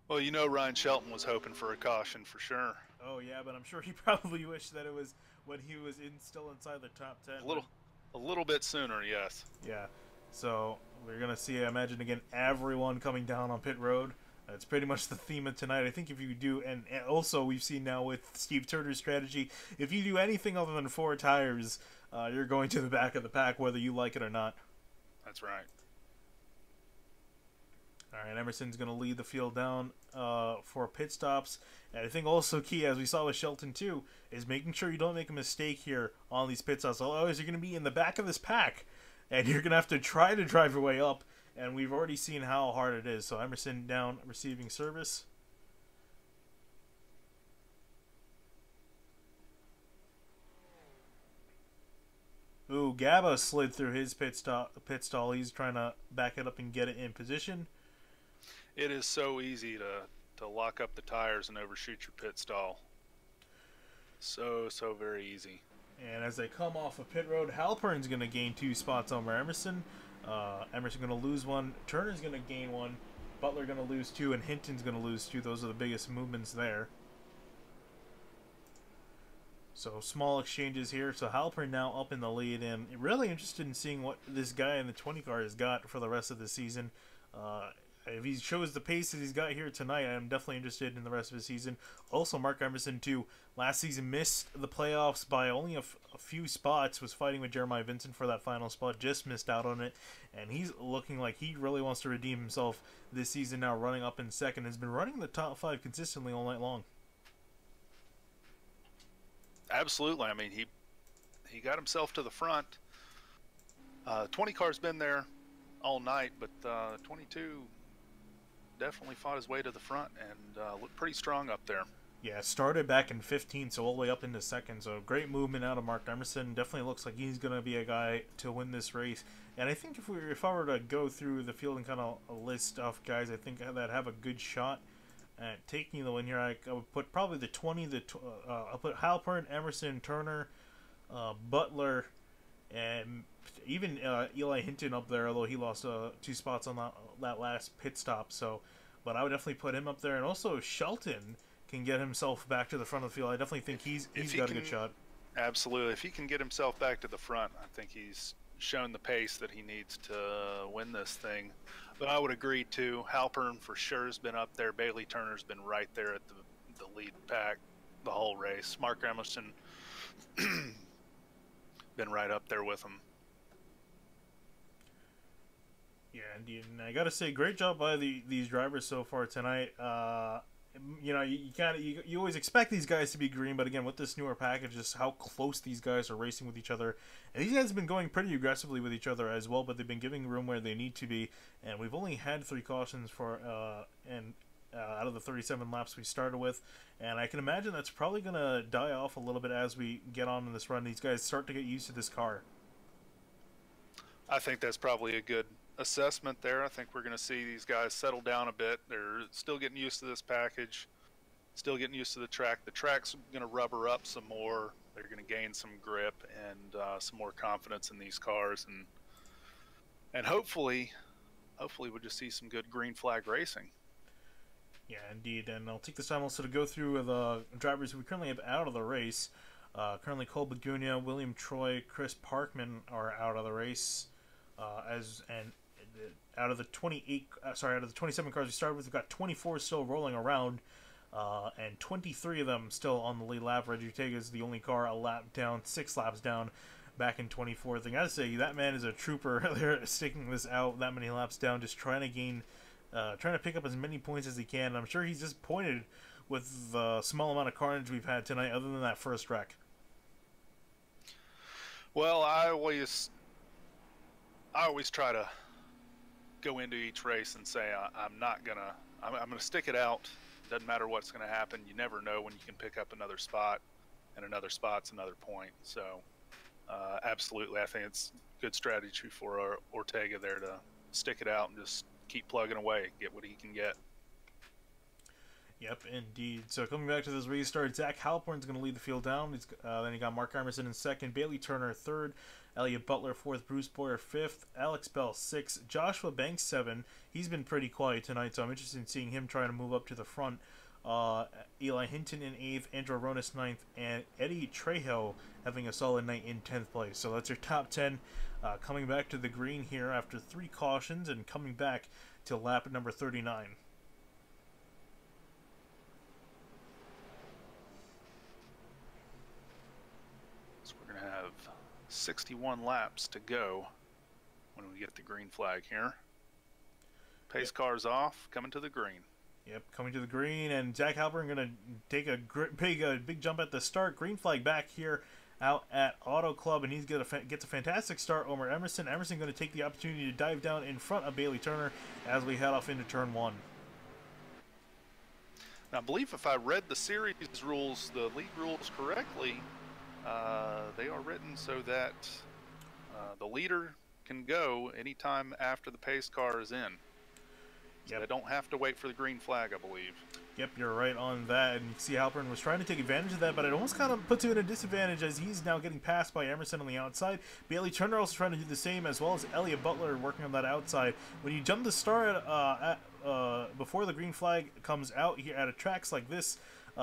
Well, you know Ryan Shelton was hoping for a caution for sure. Oh yeah, but I'm sure he probably wished that it was when he was still inside the top 10. A little bit sooner, yes. Yeah. So we're gonna see, I imagine, again, everyone coming down on pit road. That's pretty much the theme of tonight. I think if you do, and also we've seen now with Steve Turner's strategy, if you do anything other than 4 tires, you're going to the back of the pack, whether you like it or not. That's right. All right, Emerson's going to lead the field down for pit stops. And I think also key, as we saw with Shelton too, is making sure you don't make a mistake here on these pit stops. Otherwise, you're going to be in the back of this pack, and you're going to have to try to drive your way up. And we've already seen how hard it is. So Emerson down receiving service. Ooh, Gabba slid through his pit stall. He's trying to back it up and get it in position. It is so easy to lock up the tires and overshoot your pit stall. So very easy. And as they come off of pit road, Halpern's going to gain 2 spots over Emerson. Emerson going to lose 1. Turner's going to gain 1. Butler going to lose 2, and Hinton's going to lose 2. Those are the biggest movements there. So small exchanges here. So Halpern now up in the lead, and really interested in seeing what this guy in the 20 car has got for the rest of the season. If he shows the pace that he's got here tonight, I'm definitely interested in the rest of the season. Also, Mark Emerson, too, last season missed the playoffs by only a few spots, was fighting with Jeremiah Vincent for that final spot, just missed out on it, and he's looking like he really wants to redeem himself this season now, running up in second. Has been running the top 5 consistently all night long. Absolutely. I mean, he got himself to the front. 20 car's been there all night, but 22 definitely fought his way to the front and looked pretty strong up there. Yeah, started back in 15, so all the way up into second. So great movement out of Mark Emerson. Definitely looks like he's going to be a guy to win this race. And I think if I were to go through the field and kind of a list of guys I think that have a good shot at taking the win here, I would put probably the 20. I'll put Halpern, Emerson, Turner, Butler, and even Eli Hinton up there, although he lost 2 spots on that last pit stop. So, but I would definitely put him up there, and also Shelton can get himself back to the front of the field. I definitely think he's got a good shot. Absolutely, if he can get himself back to the front, I think he's shown the pace that he needs to win this thing. But I would agree too. Halpern for sure has been up there. Bailey Turner's been right there at the lead pack the whole race. Mark Emerson been right up there with him. Yeah, indeed. And I gotta say, great job by these drivers so far tonight. You know, you always expect these guys to be green, but again, with this newer package, just how close these guys are racing with each other. And these guys have been going pretty aggressively with each other as well, but they've been giving room where they need to be. And we've only had 3 cautions for out of the 37 laps we started with, and I can imagine that's probably going to die off a little bit as we get on in this run. These guys start to get used to this car. I think that's probably a good assessment there. I think we're going to see these guys settle down a bit. They're still getting used to this package, still getting used to the track. The track's going to rubber up some more. They're going to gain some grip and some more confidence in these cars, and hopefully we'll just see some good green flag racing. Yeah, indeed. And I'll take this time also to go through the drivers we currently have out of the race. Currently, Cole Bagunia, William Troy, Chris Parkman are out of the race. Out of the 27 cars we started with, we've got 24 still rolling around, and 23 of them still on the lead lap. Reggie Ortega is the only car a lap down, 6 laps down, back in 24th. I gotta say, that man is a trooper. They're sticking this out that many laps down, just trying to pick up as many points as he can. And I'm sure he's disappointed with the small amount of carnage we've had tonight, other than that first wreck. Well, I always try to go into each race and say I'm gonna stick it out. Doesn't matter what's gonna happen. You never know when you can pick up another spot, and another spot's another point. So absolutely, I think it's good strategy for Ortega there to stick it out and just keep plugging away, get what he can get. Yep, indeed. So coming back to this restart, Zach Halpern's going to lead the field down. Then you got Mark Emerson in second, Bailey Turner third, Elliot Butler fourth, Bruce Boyer fifth, Alex Bell sixth, Joshua Banks seven. He's been pretty quiet tonight, so I'm interested in seeing him trying to move up to the front Eli Hinton in 8th, Andrew Ronis 9th, and Eddie Trejo having a solid night in 10th place. So that's your top 10 coming back to the green here after 3 cautions and coming back to lap number 39. So we're going to have 61 laps to go when we get the green flag here. Pace cars off, coming to the green. Yep, coming to the green, and Zach Halpern going to take a big jump at the start. Green flag back here out at Auto Club, and he's gets a fantastic start over Emerson. Emerson going to take the opportunity to dive down in front of Bailey Turner as we head off into turn 1. Now, I believe if I read the series rules, the league rules correctly, they are written so that the leader can go anytime after the pace car is in. So they don't have to wait for the green flag, I believe. Yep, you're right on that. And you see Halpern was trying to take advantage of that, but it almost kind of puts him at a disadvantage as he's now getting passed by Emerson on the outside. Bailey Turner also trying to do the same, as well as Elliot Butler working on that outside. When you jump the start before the green flag comes out here at tracks like this,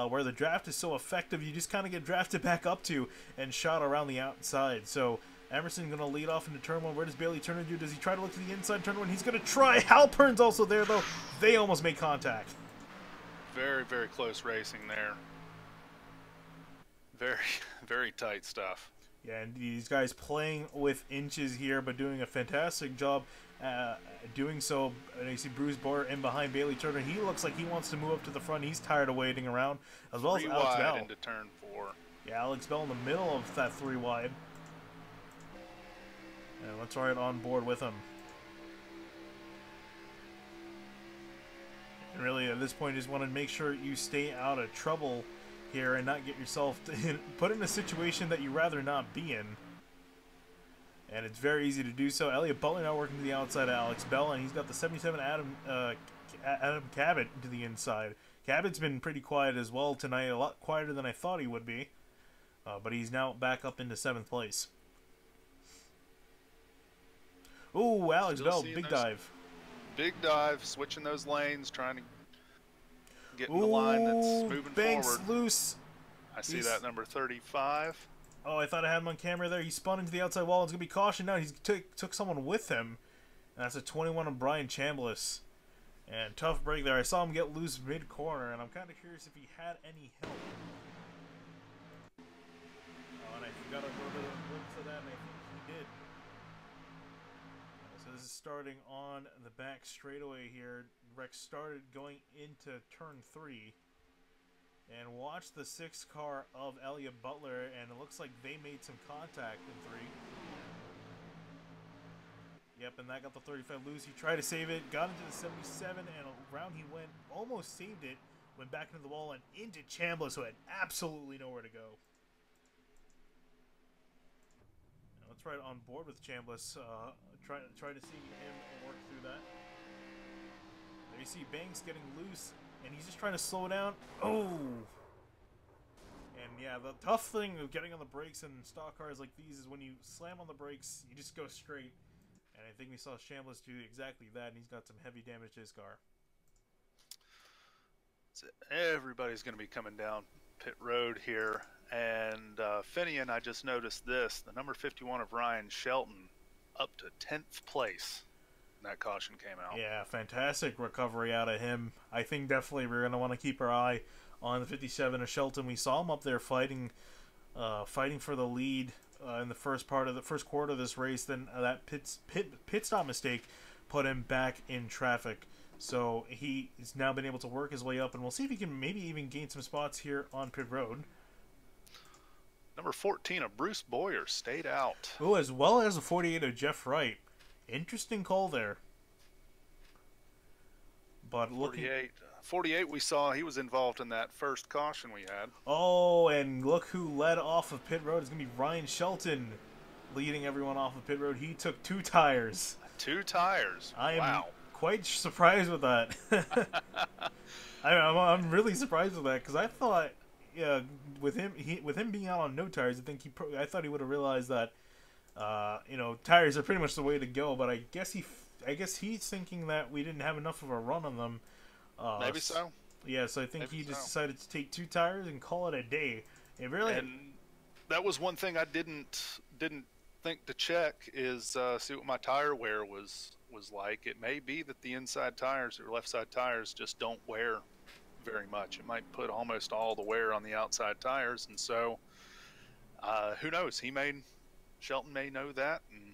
where the draft is so effective, you just kind of get drafted back up to and shot around the outside. So Emerson going to lead off into turn 1. Where does Bailey Turner do? Does he try to look to the inside turn 1? He's going to try. Halpern's also there, though. They almost make contact. Very, very close racing there. Very, very tight stuff. Yeah, and these guys playing with inches here, but doing a fantastic job doing so. And you see Bruce Boyer in behind Bailey Turner. He looks like he wants to move up to the front. He's tired of waiting around, as well as Alex Bell. Into turn 4. Yeah, Alex Bell in the middle of that 3 wide. And let's ride on board with him. And really, at this point, you just want to make sure you stay out of trouble here and not get yourself put in a situation that you'd rather not be in. And it's very easy to do so. Elliot Butler now working to the outside of Alex Bell, and he's got the 77 Adam Cabot to the inside. Cabot's been pretty quiet as well tonight, a lot quieter than I thought he would be. But he's now back up into 7th place. Ooh, Alex Bell, big dive. Big dive, switching those lanes, trying to get in the line that's moving Banks forward. Loose. I see that number 35. Oh, I thought I had him on camera there. He spun into the outside wall. It's going to be caution now. He took someone with him. And that's a 21 on Brian Chambliss. And tough break there. I saw him get loose mid-corner, and I'm kind of curious if he had any help. Oh, and I forgot a little bit of a glimpse of that, and I think he did. So this is starting on the back straightaway here. Rex started going into turn 3. And watch the 6th car of Elliot Butler, and it looks like they made some contact in 3. Yep, and that got the 35 loose. He tried to save it, got into the 77, and around he went, almost saved it, went back into the wall and into Chambliss, who had absolutely nowhere to go. Now let's ride on board with Chambliss, try to see him work through that. There you see Banks getting loose, and he's just trying to slow down. Oh! And yeah, the tough thing of getting on the brakes in stock cars like these is when you slam on the brakes, you just go straight. And I think we saw Chambliss do exactly that, and he's got some heavy damage to his car. So everybody's going to be coming down pit road here. And Finian, I just noticed this. The number 51 of Ryan Shelton up to 10th place. That caution came out. Yeah, fantastic recovery out of him. I think definitely we're going to want to keep our eye on the 57 of Shelton. We saw him up there fighting for the lead in the first quarter of this race. Then that pit stop mistake put him back in traffic. So he's now been able to work his way up, and we'll see if he can maybe even gain some spots here on pit road. Number 14 of Bruce Boyer stayed out. Oh, as well as the 48 of Jeff Wright. Interesting call there. But looking 48 we saw he was involved in that first caution we had. Oh, and look who led off of pit road. It's going to be Ryan Shelton leading everyone off of pit road. He took 2 tires. 2 tires. I am wow. Quite surprised with that. I'm really surprised with that because I thought, yeah, with him being out on no tires, I thought he would have realized that, tires are pretty much the way to go. But I guess he's thinking that we didn't have enough of a run on them. Maybe so. Yeah, so I think Maybe he just so. decided to take 2 tires and call it a day. It really. And that was one thing I didn't think to check is see what my tire wear was like. It may be that the inside tires or left side tires just don't wear very much. It might put almost all the wear on the outside tires, and so who knows? Shelton may know that, and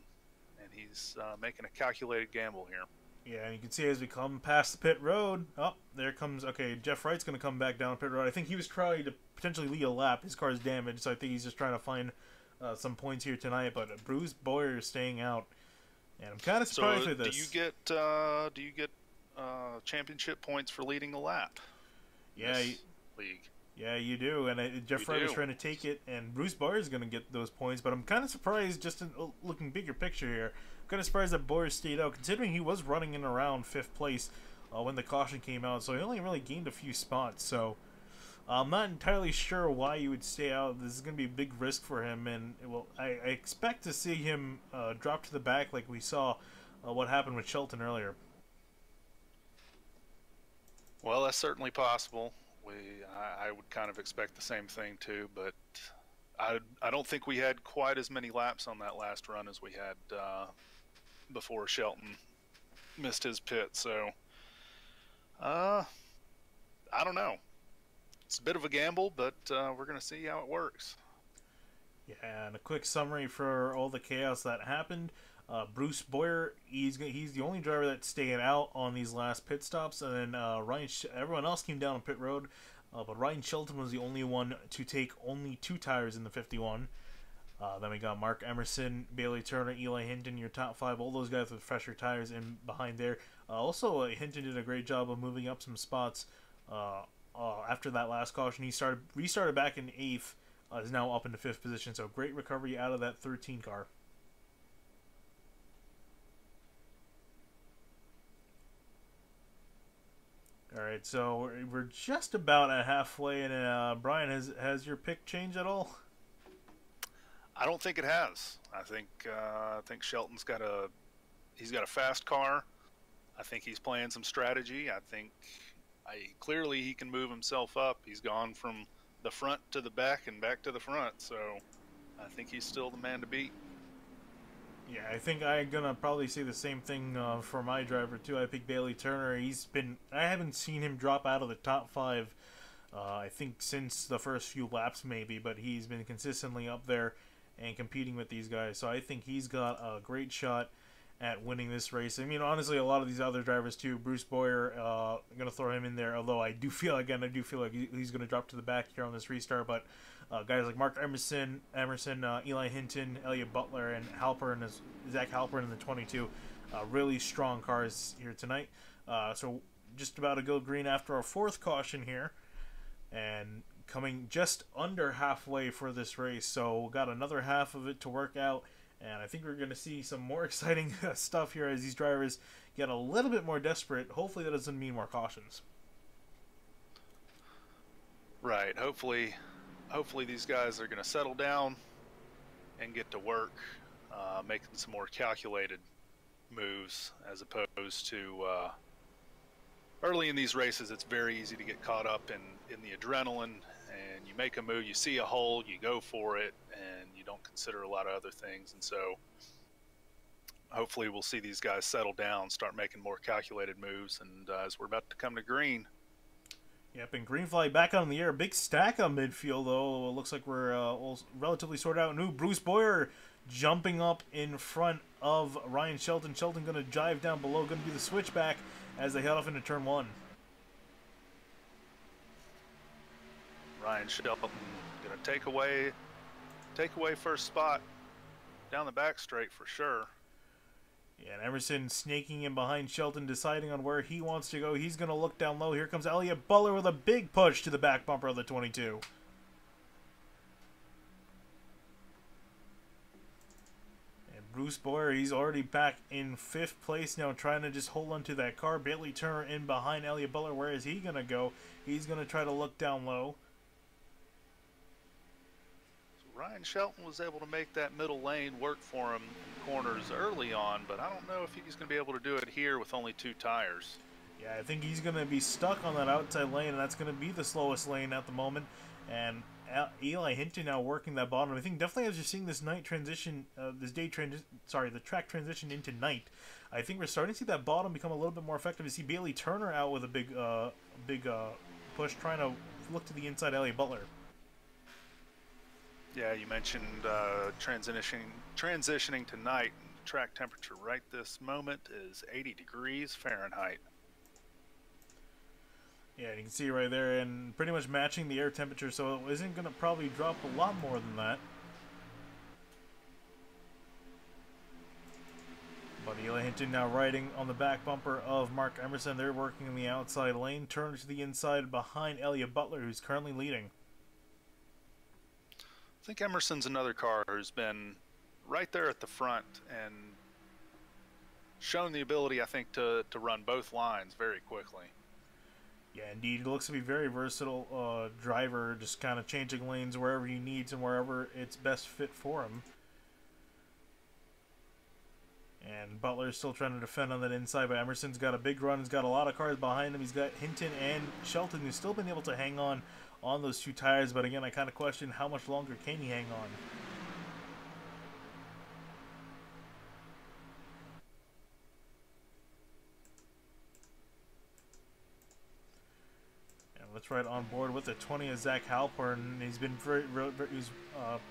he's making a calculated gamble here. Yeah, and you can see as we come past the pit road, oh, there comes, okay, Jeff Wright's going to come back down pit road. I think he was trying to potentially lead a lap. His car's damaged, so I think he's just trying to find some points here tonight, but Bruce Boyer is staying out, and I'm kind of surprised with this. Do you get championship points for leading a lap? Yeah, league. Yeah, you do, and Jeff Wright is trying to take it, and Bruce Boyer is going to get those points, but I'm kind of surprised, just in looking bigger picture here, I'm kind of surprised that Boyer stayed out, considering he was running in around 5th place when the caution came out, so he only really gained a few spots, so I'm not entirely sure why you would stay out. This is going to be a big risk for him, and I expect to see him drop to the back like we saw what happened with Shelton earlier. Well, that's certainly possible. I would kind of expect the same thing too, but I don't think we had quite as many laps on that last run as we had before Shelton missed his pit. So I don't know. It's a bit of a gamble, but we're going to see how it works. Yeah, and a quick summary for all the chaos that happened. Bruce Boyer, he's the only driver that's staying out on these last pit stops, and then everyone else came down on pit road, but Ryan Shelton was the only one to take only 2 tires in the 51. Then we got Mark Emerson, Bailey Turner, Eli Hinton, your top 5, all those guys with fresher tires in behind there. Also, Hinton did a great job of moving up some spots after that last caution. He restarted back in 8th, is now up into 5th position, so great recovery out of that 13 car. All right, so we're just about at halfway, and Brian, has your pick changed at all? I don't think it has. I think Shelton's got a fast car. I think he's playing some strategy. I think clearly he can move himself up. He's gone from the front to the back and back to the front, so I think he's still the man to beat. Yeah, I think I'm gonna probably say the same thing for my driver too. I picked Bailey Turner. I haven't seen him drop out of the top 5. I think since the first few laps maybe, but he's been consistently up there and competing with these guys. So I think he's got a great shot at winning this race. I mean, honestly, a lot of these other drivers too. Bruce Boyer, I'm gonna throw him in there. Although I do feel like he's gonna drop to the back here on this restart, but. Guys like Mark Emerson, Eli Hinton, Elliott Butler, and Zach Halpern in the 22. Really strong cars here tonight. So just about to go green after our 4th caution here. And coming just under halfway for this race. So we've got another half of it to work out. And I think we're going to see some more exciting stuff here as these drivers get a little bit more desperate. Hopefully that doesn't mean more cautions. Right. Hopefully these guys are going to settle down and get to work, making some more calculated moves as opposed to early in these races. It's very easy to get caught up in the adrenaline, and you make a move, you see a hole, you go for it, and you don't consider a lot of other things. And so hopefully we'll see these guys settle down, start making more calculated moves, and as we're about to come to green. Yep, and green flag back on the air. Big stack on midfield, though. It looks like we're all relatively sorted out. New Bruce Boyer jumping up in front of Ryan Shelton. Shelton going to jive down below, going to be the switchback as they head off into turn 1. Ryan Shelton going to take away first spot down the back straight for sure. Yeah, and Emerson snaking in behind Shelton, deciding on where he wants to go. He's going to look down low. Here comes Elliott Butler with a big push to the back bumper of the 22. And Bruce Boyer, he's already back in 5th place now, trying to just hold on to that car. Bailey Turner in behind Elliott Butler. Where is he going to go? He's going to try to look down low. Ryan Shelton was able to make that middle lane work for him in corners early on, but I don't know if he's going to be able to do it here with only 2 tires. Yeah, I think he's going to be stuck on that outside lane, and that's going to be the slowest lane at the moment. And Eli Hinton now working that bottom. I think definitely as you're seeing this night transition, the track transition into night, I think we're starting to see that bottom become a little bit more effective. You see Bailey Turner out with a big push, trying to look to the inside Elliott Butler. Yeah, you mentioned transitioning to night. Track temperature right this moment is 80 degrees Fahrenheit. Yeah, you can see right there, and pretty much matching the air temperature, so it isn't going to probably drop a lot more than that. But Eli Hinton now riding on the back bumper of Mark Emerson. They're working in the outside lane, turns to the inside behind Elliott Butler, who's currently leading. I think Emerson's another car who's been right there at the front and shown the ability, I think, to run both lines very quickly. Yeah, indeed. He looks to be a very versatile driver, just kind of changing lanes wherever he needs and wherever it's best fit for him. And Butler's still trying to defend on that inside, but Emerson's got a big run. He's got a lot of cars behind him. He's got Hinton and Shelton, who's still been able to hang on those two tires. But again, I kind of question how much longer can he hang on. Let's ride on board with the 20 of Zach Halpern. He's been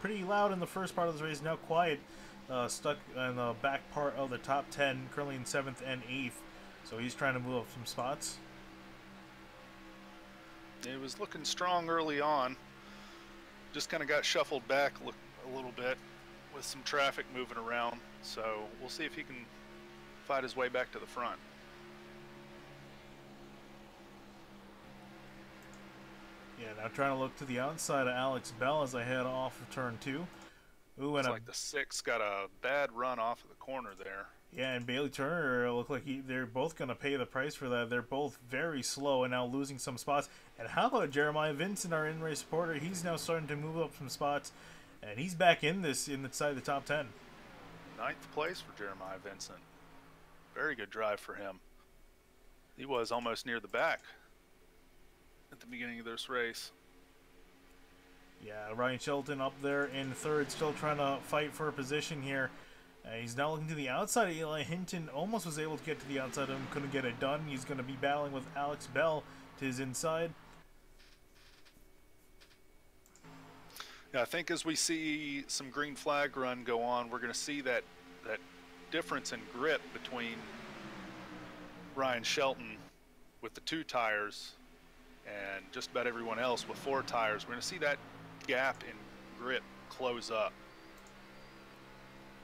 pretty loud in the first part of this race, now quiet, stuck in the back part of the top 10, currently in 7th and 8th. So he's trying to move up some spots. It was looking strong early on. Just kind of got shuffled back a little bit with some traffic moving around. So we'll see if he can fight his way back to the front. Yeah, now trying to look to the outside of Alex Bell as I head off of turn 2. Ooh, Looks like the 6 got a bad run off of the corner there. Yeah, and Bailey Turner look like they're both going to pay the price for that. They're both very slow and now losing some spots. And how about Jeremiah Vincent, our in-race supporter? He's now starting to move up some spots, and he's back inside the top 10. 9th place for Jeremiah Vincent. Very good drive for him. He was almost near the back at the beginning of this race. Yeah, Ryan Shelton up there in 3rd, still trying to fight for a position here. He's now looking to the outside of Eli Hinton. Almost was able to get to the outside of him, couldn't get it done. He's going to be battling with Alex Bell to his inside. Yeah, I think as we see some green flag run go on, we're going to see that difference in grip between Ryan Shelton with the 2 tires and just about everyone else with 4 tires. We're going to see that gap in grip close up.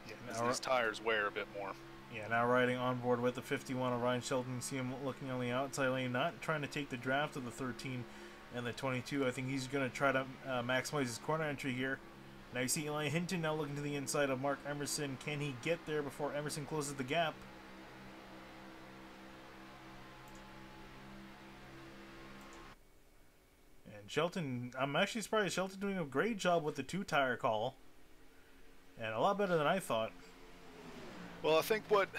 Yeah, as these tires wear a bit more. Yeah, now riding on board with the 51 of Ryan Shelton. You see him looking on the outside lane, not trying to take the draft of the 13 and the 22. I think he's going to try to maximize his corner entry here. Now you see Eli Hinton now looking to the inside of Mark Emerson. Can he get there before Emerson closes the gap? And Shelton, I'm actually surprised Shelton doing a great job with the 2-tire call. And a lot better than I thought. Well, I think what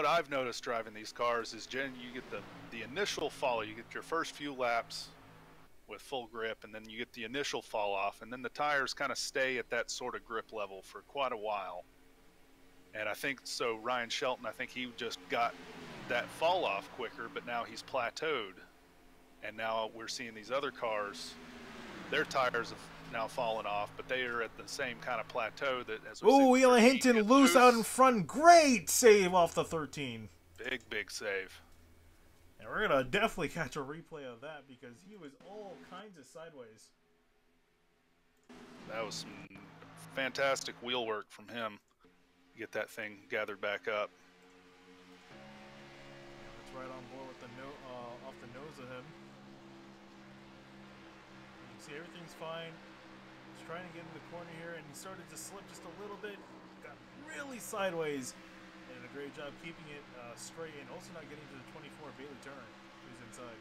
I've noticed driving these cars is, Jen, you get the initial follow. You get your first few laps with full grip, and then you get the initial fall off, and then the tires kind of stay at that sort of grip level for quite a while. And I think so. Ryan Shelton, I think he just got that fall off quicker, but now he's plateaued, and now we're seeing these other cars, their tires have now fallen off, but they are at the same kind of plateau that as we ooh, Eli Hinton loose out in front. Great save off the 13. Big save. And we're going to definitely catch a replay of that because he was all kinds of sideways. That was some fantastic wheel work from him to get that thing gathered back up. That's right on board with the off the nose of him. You can see everything's fine. He's trying to get in the corner here, and he started to slip just a little bit. Got really sideways. And a great job keeping it straight and also not getting to the 24 Bailey Turner, who's inside.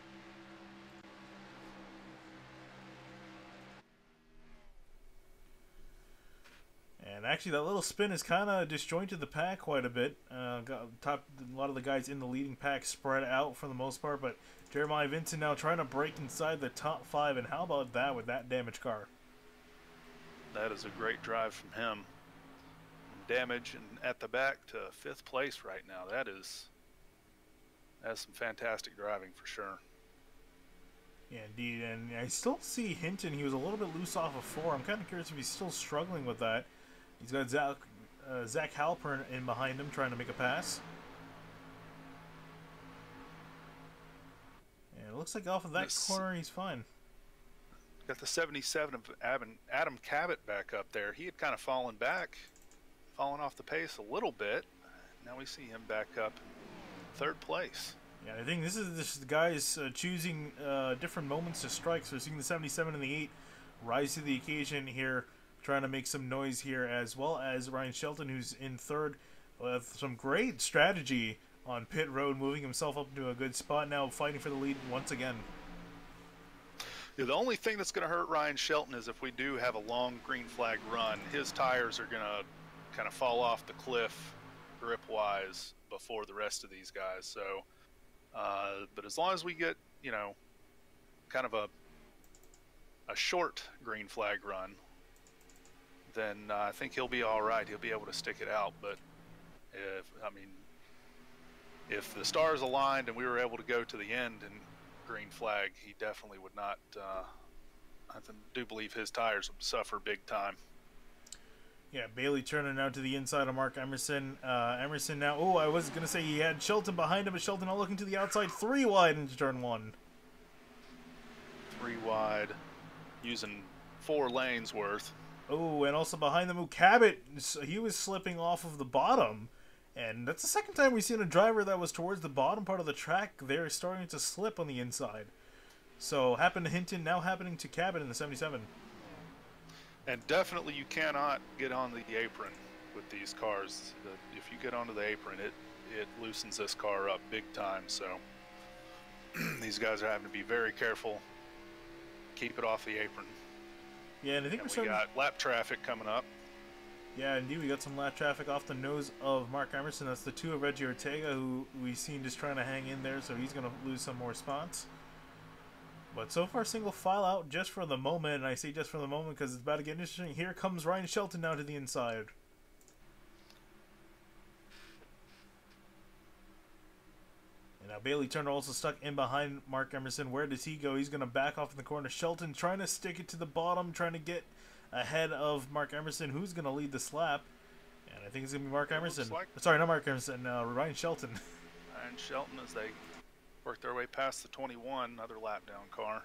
And actually, that little spin has kind of disjointed the pack quite a bit. Got a lot of the guys in the leading pack spread out for the most part, but Jeremiah Vincent now trying to break inside the top 5, and how about that with that damaged car? That is a great drive from him. Damage and at the back to 5th place right now. That's some fantastic driving for sure. Yeah, indeed, and I still see Hinton. He was a little bit loose off of 4. I'm kind of curious if he's still struggling with that. He's got Zach Halpern in behind him trying to make a pass. And it looks like off of that corner he's fine. Got the 77 of Adam Cabot back up there. He had kind of fallen off the pace a little bit. Now we see him back up 3rd place. Yeah, I think this is the guys choosing different moments to strike. So we're seeing the 77 and the 8 rise to the occasion here, trying to make some noise here, as well as Ryan Shelton, who's in 3rd with some great strategy on pit road, moving himself up to a good spot now, fighting for the lead once again. Yeah, the only thing that's going to hurt Ryan Shelton is if we do have a long green flag run, his tires are going to kind of fall off the cliff grip-wise before the rest of these guys. So. But as long as we get, kind of a short green flag run, then I think he'll be all right. He'll be able to stick it out. But if the stars aligned and we were able to go to the end in green flag, he definitely would not. I do believe his tires would suffer big time. Yeah, Bailey Turner now to the inside of Mark Emerson. Emerson now, I was going to say he had Shelton behind him, but Shelton now looking to the outside, 3 wide into turn 1. 3 wide, using 4 lanes worth. Oh, and also behind them, Cabot, he was slipping off of the bottom. And that's the second time we've seen a driver that was towards the bottom part of the track. They're starting to slip on the inside. So, happened to Hinton, now happening to Cabot in the 77. And definitely you cannot get on the apron with these cars. If you get onto the apron, it loosens this car up big time. So these guys are having to be very careful. Keep it off the apron. Yeah, and I think we got lap traffic coming up. Yeah, indeed, we got some lap traffic off the nose of Mark Emerson. That's the 2 of Reggie Ortega, who we've seen just trying to hang in there, so he's going to lose some more spots. But so far, single file out just for the moment, and I say just for the moment because it's about to get interesting. Here comes Ryan Shelton now to the inside. And now Bailey Turner also stuck in behind Mark Emerson. Where does he go? He's going to back off in the corner. Shelton trying to stick it to the bottom, trying to get ahead of Mark Emerson, who's going to lead this lap. And I think it's going to be Mark Emerson. Sorry, not Mark Emerson, Ryan Shelton. Ryan Shelton as they work their way past the 21, another lap down car.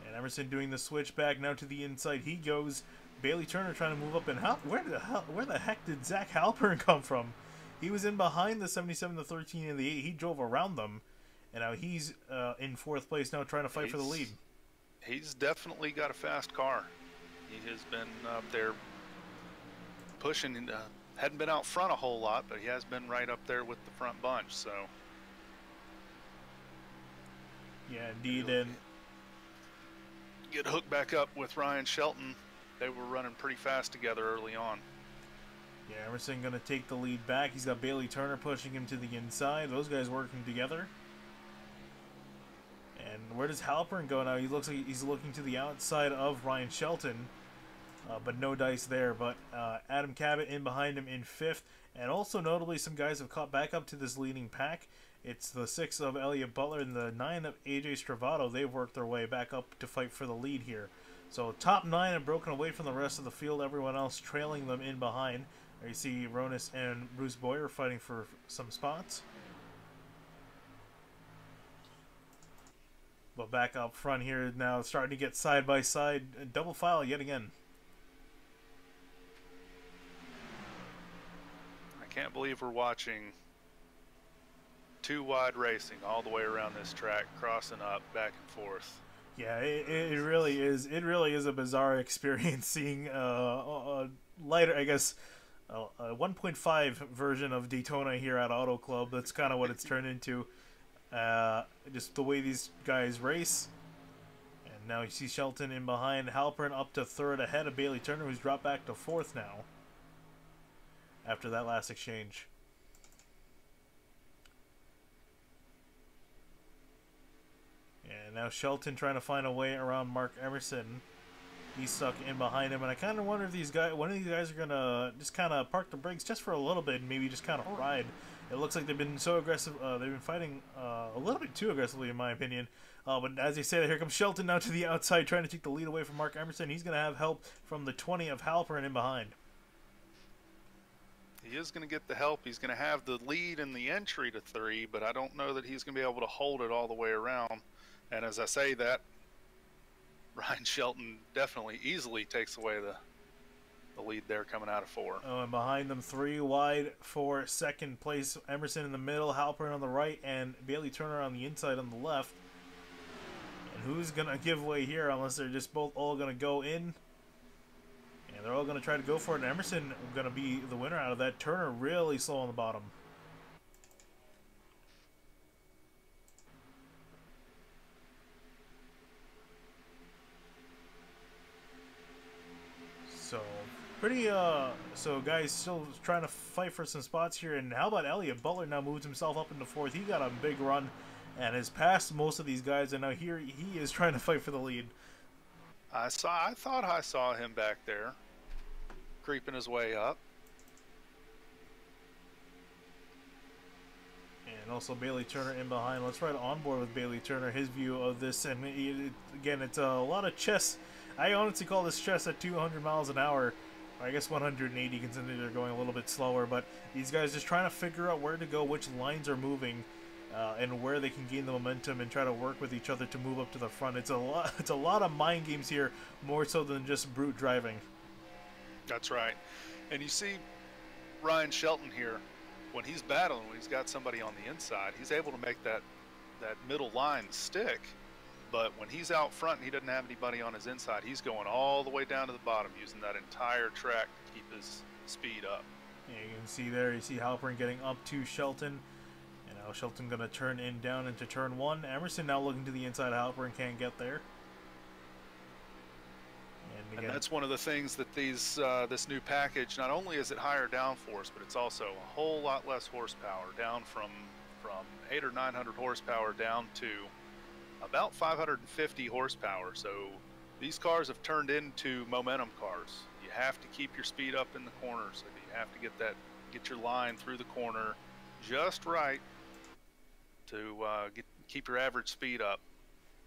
And Emerson doing the switch back now to the inside. He goes. Bailey Turner trying to move up. And where the heck did Zach Halpern come from? He was in behind the 77, the 13, and the 8. He drove around them. And now he's in 4th place now trying to fight for the lead. He's definitely got a fast car. He has been up there pushing. Hadn't been out front a whole lot, but he has been right up there with the front bunch. So yeah, indeed. And get hooked back up with Ryan Shelton. They were running pretty fast together early on. Yeah, Emerson going to take the lead back. He's got Bailey Turner pushing him to the inside. Those guys working together. And where does Halpern go now? He looks like he's looking to the outside of Ryan Shelton. But no dice there. But Adam Cabot in behind him in 5th. And also notably, some guys have caught back up to this leading pack. It's the 6 of Elliott Butler and the 9 of AJ Stravato. They've worked their way back up to fight for the lead here. So top 9 have broken away from the rest of the field. Everyone else trailing them in behind. There you see Ronis and Bruce Boyer fighting for some spots. But back up front here now, starting to get side by side. Double file yet again. I can't believe we're watching 2 wide racing all the way around this track, crossing up back and forth. Yeah, it really is. It really is a bizarre experience seeing a lighter, I guess, a 1.5 version of Daytona here at Auto Club. That's kind of what it's turned into. Just the way these guys race. And Now you see Shelton in behind. Halpern up to third ahead of Bailey Turner, who's dropped back to fourth now after that last exchange. And now Shelton trying to find a way around Mark Emerson. He's stuck in behind him, and I kind of wonder if one of these guys are gonna just kind of park the brakes just for a little bit and maybe just kind of ride. It looks like they've been so aggressive. They've been fighting a little bit too aggressively, in my opinion. But as they say, here comes Shelton now to the outside, trying to take the lead away from Mark Emerson. He's going to have help from the 20 of Halpern in behind. He is going to get the help. He's going to have the lead in the entry to 3, but I don't know that he's going to be able to hold it all the way around. And as I say that, Ryan Shelton definitely easily takes away the lead there coming out of 4. Oh, and behind them 3 wide for second place. Emerson in the middle, Halpern on the right, and Bailey Turner on the inside on the left. And who's going to give way here unless they're just both all going to go in? And they're all going to try to go for it. And Emerson going to be the winner out of that. Turner really slow on the bottom. So, pretty, so guys still trying to fight for some spots here. And how about Elliott Butler now moves himself up into 4th. He got a big run and has passed most of these guys. And now here he is trying to fight for the lead. I thought I saw him back there, creeping his way up. And also Bailey Turner in behind. Let's ride on board with Bailey Turner, his view of this. And again, it's a lot of chess. I honestly call this chess at 200 miles an hour. I guess 180 considering they're going a little bit slower. But these guys just trying to figure out where to go, which lines are moving, and where they can gain the momentum and try to work with each other to move up to the front. It's a lot of mind games here, more so than just brute driving. That's right. And you see Ryan Shelton here, when he's battling, when he's got somebody on the inside, he's able to make that middle line stick. But when he's out front and he doesn't have anybody on his inside, he's going all the way down to the bottom, using that entire track to keep his speed up. Yeah, you can see there, you see Halpern getting up to Shelton. And now Shelton going to turn down into turn 1. Emerson now looking to the inside. Halpern can't get there. And that's one of the things that these this new package, not only is it higher downforce, but it's also a whole lot less horsepower, down from 800 or 900 horsepower down to about 550 horsepower. So these cars have turned into momentum cars. You have to keep your speed up in the corners. You have to get your line through the corner just right to keep your average speed up,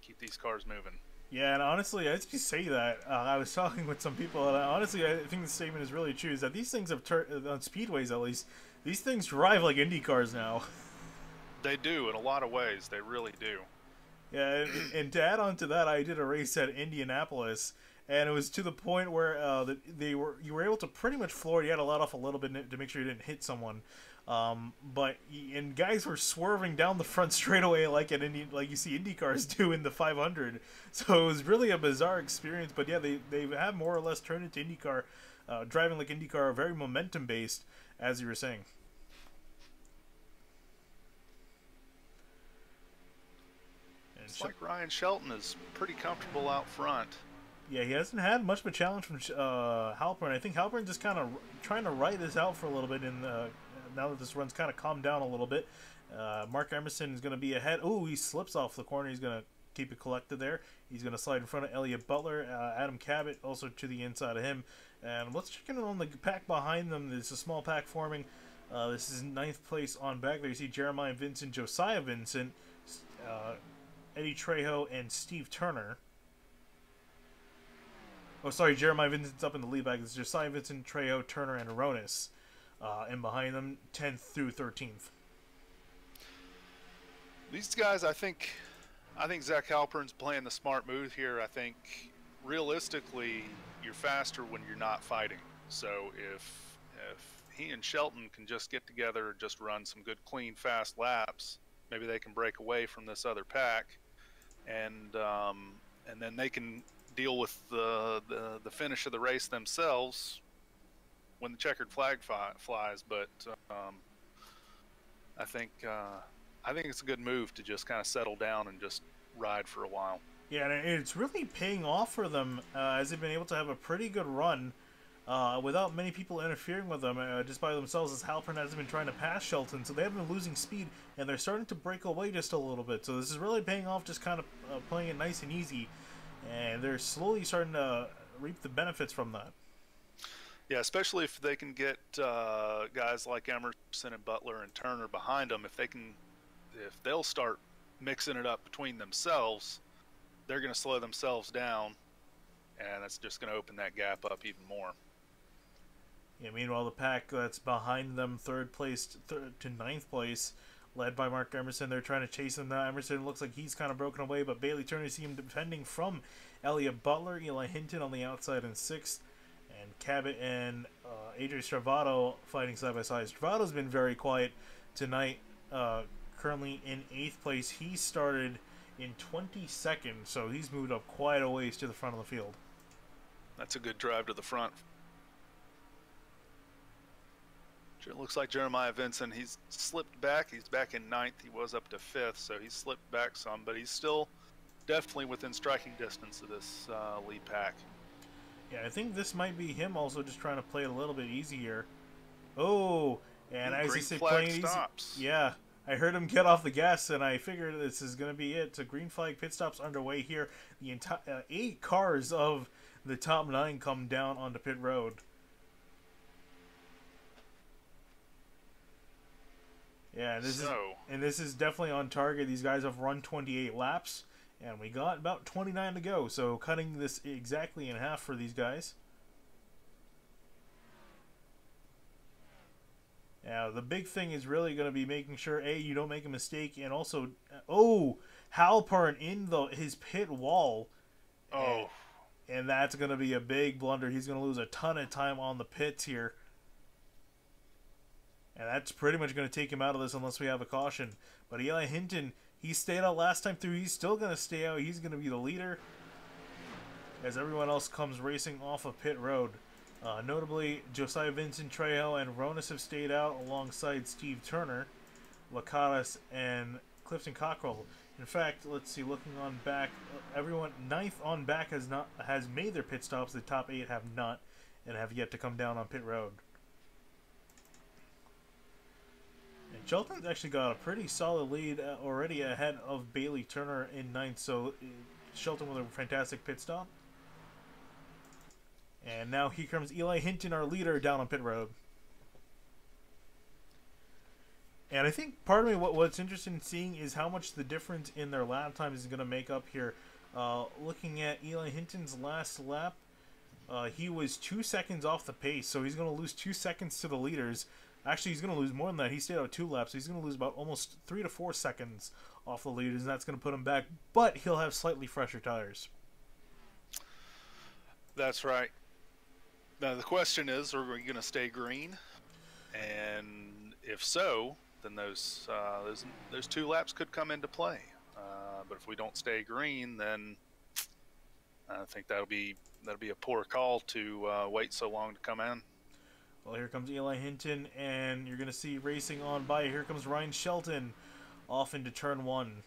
keep these cars moving. Yeah, and honestly, as you say that, I was talking with some people, and honestly, I think the statement is really true, is that these things have on speedways at least, these things drive like Indy cars now. They do, in a lot of ways. They really do. Yeah, and to add on to that, I did a race at Indianapolis, and it was to the point where you were able to pretty much floor. You had to let off a little bit to make sure you didn't hit someone. And guys were swerving down the front straightaway like you see Indy cars do in the 500. So it was really a bizarre experience. But yeah, they have more or less turned into IndyCar, driving like IndyCar, very momentum based, as you were saying. It's like Ryan Shelton is pretty comfortable out front. Yeah, he hasn't had much of a challenge from Halpern. I think Halpern just kind of trying to ride this out for a little bit. Now that this run's kind of calmed down a little bit, Mark Emerson is going to be ahead. Oh, he slips off the corner. He's going to keep it collected there. He's going to slide in front of Elliott Butler. Adam Cabot also to the inside of him. And let's check in on the pack behind them. There's a small pack forming. This is 9th place on back there. You see Jeremiah Vincent, Josiah Vincent, Eddie Trejo, and Steve Turner. Oh, sorry, Jeremiah Vincent's up in the lead back. It's Josiah Vincent, Trejo, Turner, and Aronis. And behind them, 10th through 13th. These guys, I think Zach Halpern's playing the smart move here. I think realistically, you're faster when you're not fighting. So if he and Shelton can just get together, just run some good, clean, fast laps, maybe they can break away from this other pack, and then they can deal with the finish of the race themselves when the checkered flag flies. But I think it's a good move to just kind of settle down and just ride for a while. Yeah, and it's really paying off for them as they've been able to have a pretty good run without many people interfering with them just by themselves, as Halpern has been trying to pass Shelton, so they have been losing speed, and they're starting to break away just a little bit. So this is really paying off, just kind of playing it nice and easy, and they're slowly starting to reap the benefits from that. Yeah, especially if they can get guys like Emerson and Butler and Turner behind them. If they'll start mixing it up between themselves, they're going to slow themselves down, and that's just going to open that gap up even more. Yeah, meanwhile, the pack that's behind them, third to ninth place, led by Mark Emerson. They're trying to chase him now. Emerson looks like he's kind of broken away, but Bailey Turner see him defending from Elliott Butler. Eli Hinton on the outside in sixth, and Cabot and Adrian Stravato fighting side by side. Stravato's been very quiet tonight, currently in 8th place. He started in 22nd, so he's moved up quite a ways to the front of the field. That's a good drive to the front. It looks like Jeremiah Vincent, he's slipped back. He's back in 9th. He was up to 5th, so he's slipped back some, but he's still definitely within striking distance of this lead pack. Yeah, I think this might be him also just trying to play it a little bit easier. Oh, and as I say, playing easy. Yeah, I heard him get off the gas, and I figured this is going to be it. So green flag pit stops underway here. The entire 8 cars of the top 9 come down onto pit road. Yeah, this is definitely on target. These guys have run 28 laps, and we got about 29 to go. So cutting this exactly in half for these guys. Now, the big thing is really going to be making sure, A, you don't make a mistake, and also, Halpern in his pit wall. Oh. And that's going to be a big blunder. He's going to lose a ton of time on the pits here. And that's pretty much going to take him out of this unless we have a caution. But Eli Hinton, he stayed out last time through. He's still going to stay out. He's going to be the leader as everyone else comes racing off of pit road. Notably, Josiah Vincent Trejo and Ronas have stayed out alongside Steve Turner, Lakatos, and Clifton Cockrell. In fact, let's see, looking on back, everyone 9th on back has made their pit stops. The top 8 have not and have yet to come down on pit road. And Shelton's actually got a pretty solid lead already ahead of Bailey Turner in 9th, so Shelton with a fantastic pit stop. And now here comes Eli Hinton, our leader, down on pit road. And I think part of me, what's interesting in seeing is how much the difference in their lap times is going to make up here. Looking at Eli Hinton's last lap, he was 2 seconds off the pace, so he's going to lose 2 seconds to the leaders. Actually, he's going to lose more than that. He stayed out 2 laps, so he's going to lose about almost 3 to 4 seconds off the leaders, and that's going to put him back. But he'll have slightly fresher tires. That's right. Now the question is, are we going to stay green? And if so, then those 2 laps could come into play. But if we don't stay green, then I think that'll be a poor call to wait so long to come in. Well, here comes Eli Hinton, and you're going to see racing on by. Here comes Ryan Shelton off into turn 1.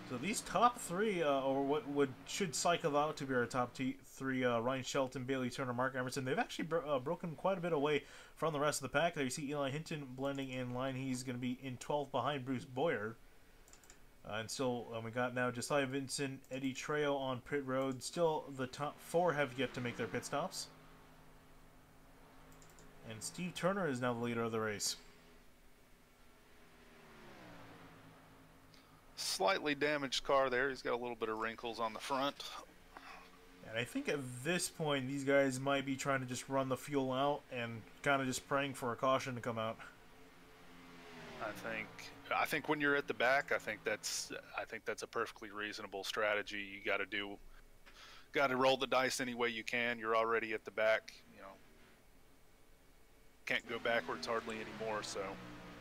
So these top 3, or what should cycle out to be our top 3, Ryan Shelton, Bailey Turner, Mark Emerson, they've actually broken quite a bit away from the rest of the pack. There you see Eli Hinton blending in line. He's going to be in 12th behind Bruce Boyer. And still, we got now Josiah Vincent, Eddie Trejo on pit road. Still, the top 4 have yet to make their pit stops. And Steve Turner is now the leader of the race. Slightly damaged car there. He's got a little bit of wrinkles on the front. And I think at this point, these guys might be trying to just run the fuel out and kind of just praying for a caution to come out. I think when you're at the back, I think that's a perfectly reasonable strategy. You got to roll the dice any way you can. You're already at the back. Can't go backwards hardly anymore. So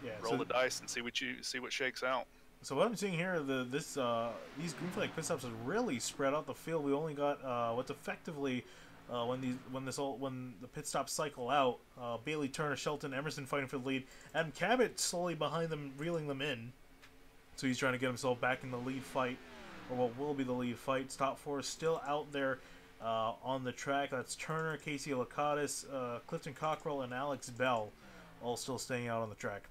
yeah, roll the dice and see what shakes out. So what I'm seeing here, these green flag pit stops has really spread out the field. We only got what's effectively when the pit stops cycle out, Bailey Turner, Shelton, Emerson fighting for the lead, and Cabot slowly behind them, reeling them in. So he's trying to get himself back in the lead fight, or what will be the lead fight. Stop Force still out there on the track. That's Turner, Casey Lakatis, Clifton Cockrell, and Alex Bell, all still staying out on the track.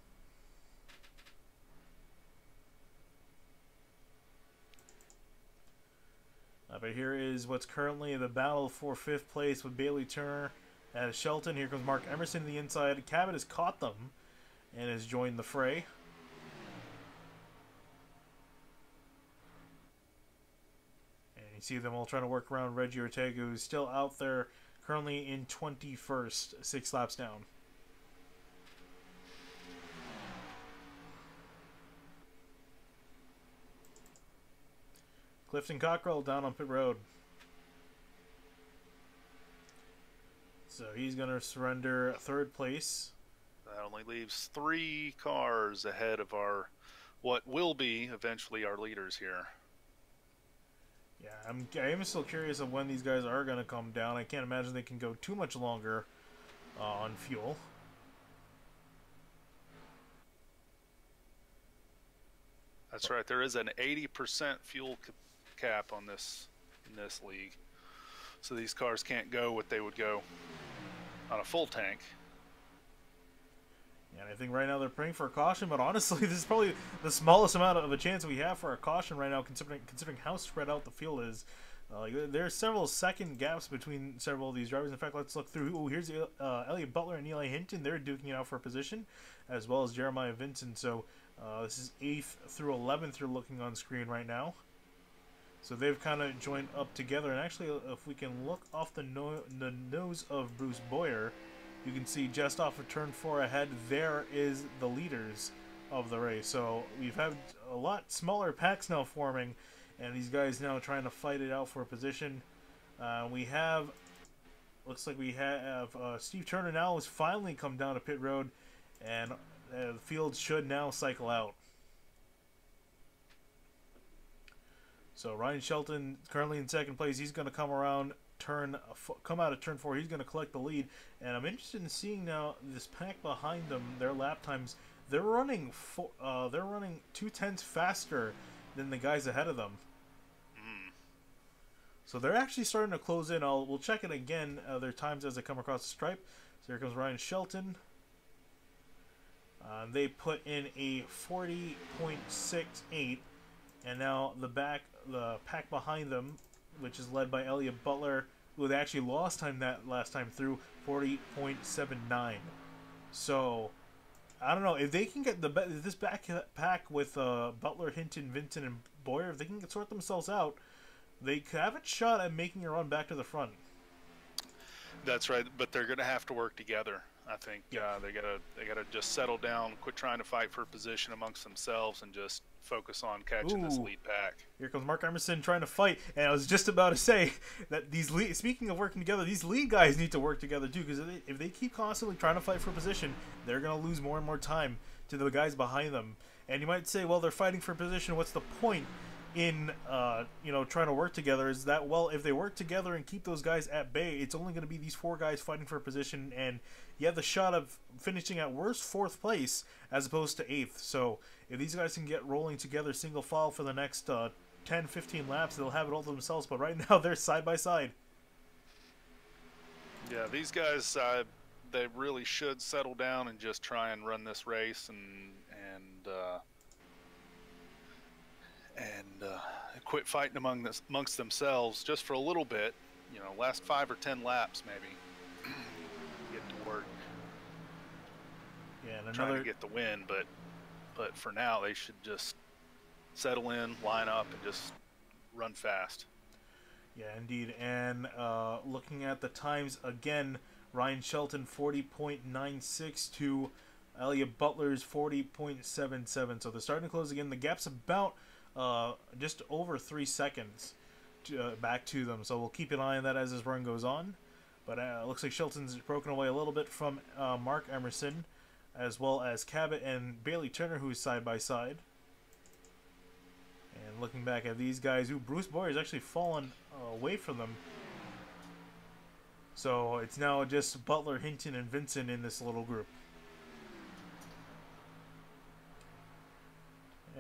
But here is what's currently the battle for 5th place with Bailey Turner as Shelton. Here comes Mark Emerson to the inside. Cabot has caught them and has joined the fray. And you see them all trying to work around Reggie Ortega, who's still out there currently in 21st, 6 laps down. Clifton Cockrell down on pit road. So he's going to surrender 3rd place. That only leaves 3 cars ahead of our, what will be eventually our leaders here. Yeah, I am still curious of when these guys are going to come down. I can't imagine they can go too much longer on fuel. That's right. There is an 80% fuel cap on this in this league, so these cars can't go what they would go on a full tank. Yeah, and I think right now they're praying for a caution, but honestly, this is probably the smallest amount of a chance we have for a caution right now, considering how spread out the field is. There are several second gaps between several of these drivers. In fact, let's look through. Ooh, here's Elliot Butler and Eli Hinton. They're duking it out for a position, as well as Jeremiah Vincent. So this is 8th through 11th you're looking on screen right now. So they've kind of joined up together. And actually, if we can look off the nose of Bruce Boyer, you can see just off of turn 4 ahead, there is the leaders of the race. So we've had a lot smaller packs now forming, and these guys now trying to fight it out for a position. Looks like we have Steve Turner now has finally come down to pit road, and the field should now cycle out. So Ryan Shelton currently in 2nd place. He's going to come around come out of turn 4. He's going to collect the lead, and I'm interested in seeing now this pack behind them. Their lap times, they're running 2/10 faster than the guys ahead of them. So they're actually starting to close in. We'll check it again. Their times as they come across the stripe. So here comes Ryan Shelton. They put in a 40.68, and now the pack behind them, which is led by Elliot Butler, who they actually lost time that last time through, 40.79. So I don't know if they can get this back pack with Butler, Hinton, Vincent, and Boyer. If they can sort themselves out, they could have a shot at making a run back to the front. That's right, but they're going to have to work together. I think they gotta just settle down, quit trying to fight for position amongst themselves, and just focus on catching this lead pack. Here comes Mark Emerson trying to fight, and I was just about to say that speaking of working together, these lead guys need to work together too, because if they keep constantly trying to fight for position, they're going to lose more and more time to the guys behind them. And you might say, well, they're fighting for position. What's the point in trying to work together? Is that, well, if they work together and keep those guys at bay, it's only going to be these 4 guys fighting for a position, and you have the shot of finishing at worst 4th place as opposed to 8th. So if these guys can get rolling together single file for the next 10-15 laps, they'll have it all to themselves. But right now they're side by side. Yeah, these guys, they really should settle down and just try and run this race and quit fighting amongst themselves just for a little bit. Last 5 or 10 laps maybe. Get to work. Yeah, and trying to get the win, but for now they should just settle in, line up, and just run fast. Yeah, indeed. And looking at the times again, Ryan Shelton 40.96 to Elliot Butler's 40.77. So they're starting to close again. The gap's about just over 3 seconds back to them. So we'll keep an eye on that as this run goes on. But it looks like Shelton's broken away a little bit from Mark Emerson, as well as Cabot and Bailey Turner, who's side by side. And looking back at these guys, Bruce Boyer has actually fallen away from them. So it's now just Butler, Hinton, and Vincent in this little group.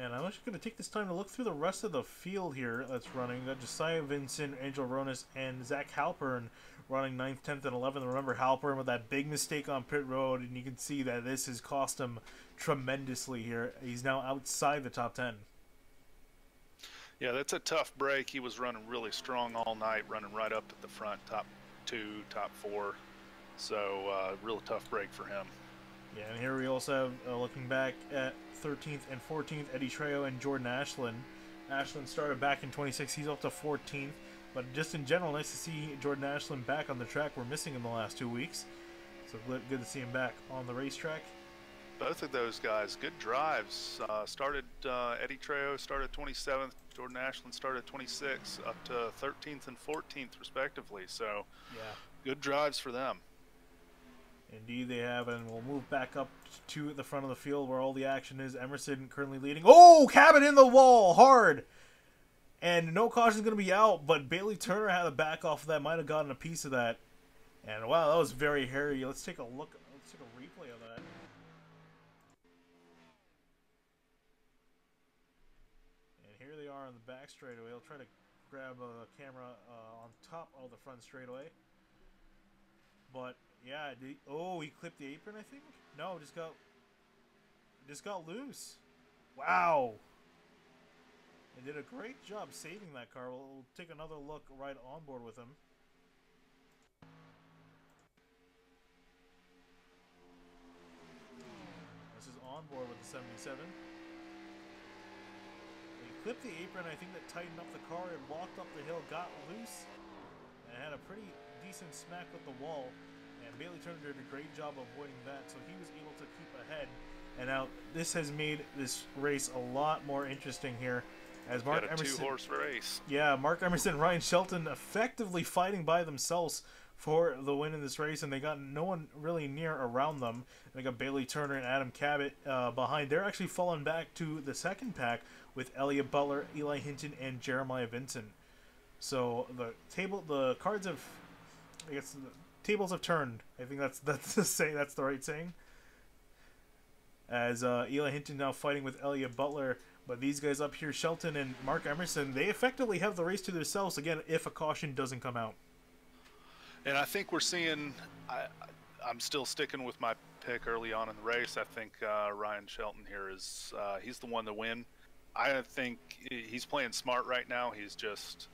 And I'm actually going to take this time to look through the rest of the field here that's running. We've got Josiah Vincent, Angel Ronas, and Zach Halpern running 9th, 10th, and 11th. Remember Halpern with that big mistake on pit road, and you can see that this has cost him tremendously here. He's now outside the top 10. Yeah, that's a tough break. He was running really strong all night, running right up at the front, top 2, top 4. So, real tough break for him. Yeah, and here we also have, looking back at 13th and 14th, Eddie Trejo and Jordan Ashland. Ashland started back in 26. He's up to 14th. But just in general, nice to see Jordan Ashland back on the track. We're missing him the last 2 weeks. So good to see him back on the racetrack. Both of those guys, good drives. Eddie Trejo started 27th. Jordan Ashland started 26th, up to 13th and 14th, respectively. So, yeah, good drives for them. Indeed they have, and we'll move back up to the front of the field where all the action is. Emerson currently leading. Oh, Cabot in the wall, hard! And no caution's going to be out, but Bailey Turner had a back off of that, might have gotten a piece of that. And wow, that was very hairy. Let's take a look, let's take a replay of that. And here they are on the back straightaway. I'll try to grab a camera on top of the front straightaway. But yeah, he clipped the apron, I think? No, just got loose. Wow. They did a great job saving that car. We'll take another look right on board with him. This is on board with the 77. He clipped the apron, I think that tightened up the car and walked up the hill, got loose, and had a pretty decent smack with the wall. And Bailey Turner did a great job avoiding that, so he was able to keep ahead. And now this has made this race a lot more interesting here. As Mark Emerson, two-horse race. Yeah, Mark Emerson and Ryan Shelton effectively fighting by themselves for the win in this race, and they got no one really near around them. And they got Bailey Turner and Adam Cabot behind. They're actually falling back to the second pack with Elliot Butler, Eli Hinton, and Jeremiah Vincent. So the cards have, I guess, the tables have turned. I think that's the right saying. As Eli Hinton now fighting with Elliot Butler. But these guys up here, Shelton and Mark Emerson, they effectively have the race to themselves, again, if a caution doesn't come out. And I think we're seeing, I'm still sticking with my pick early on in the race. I think Ryan Shelton here is, he's the one to win. I think he's playing smart right now. He's just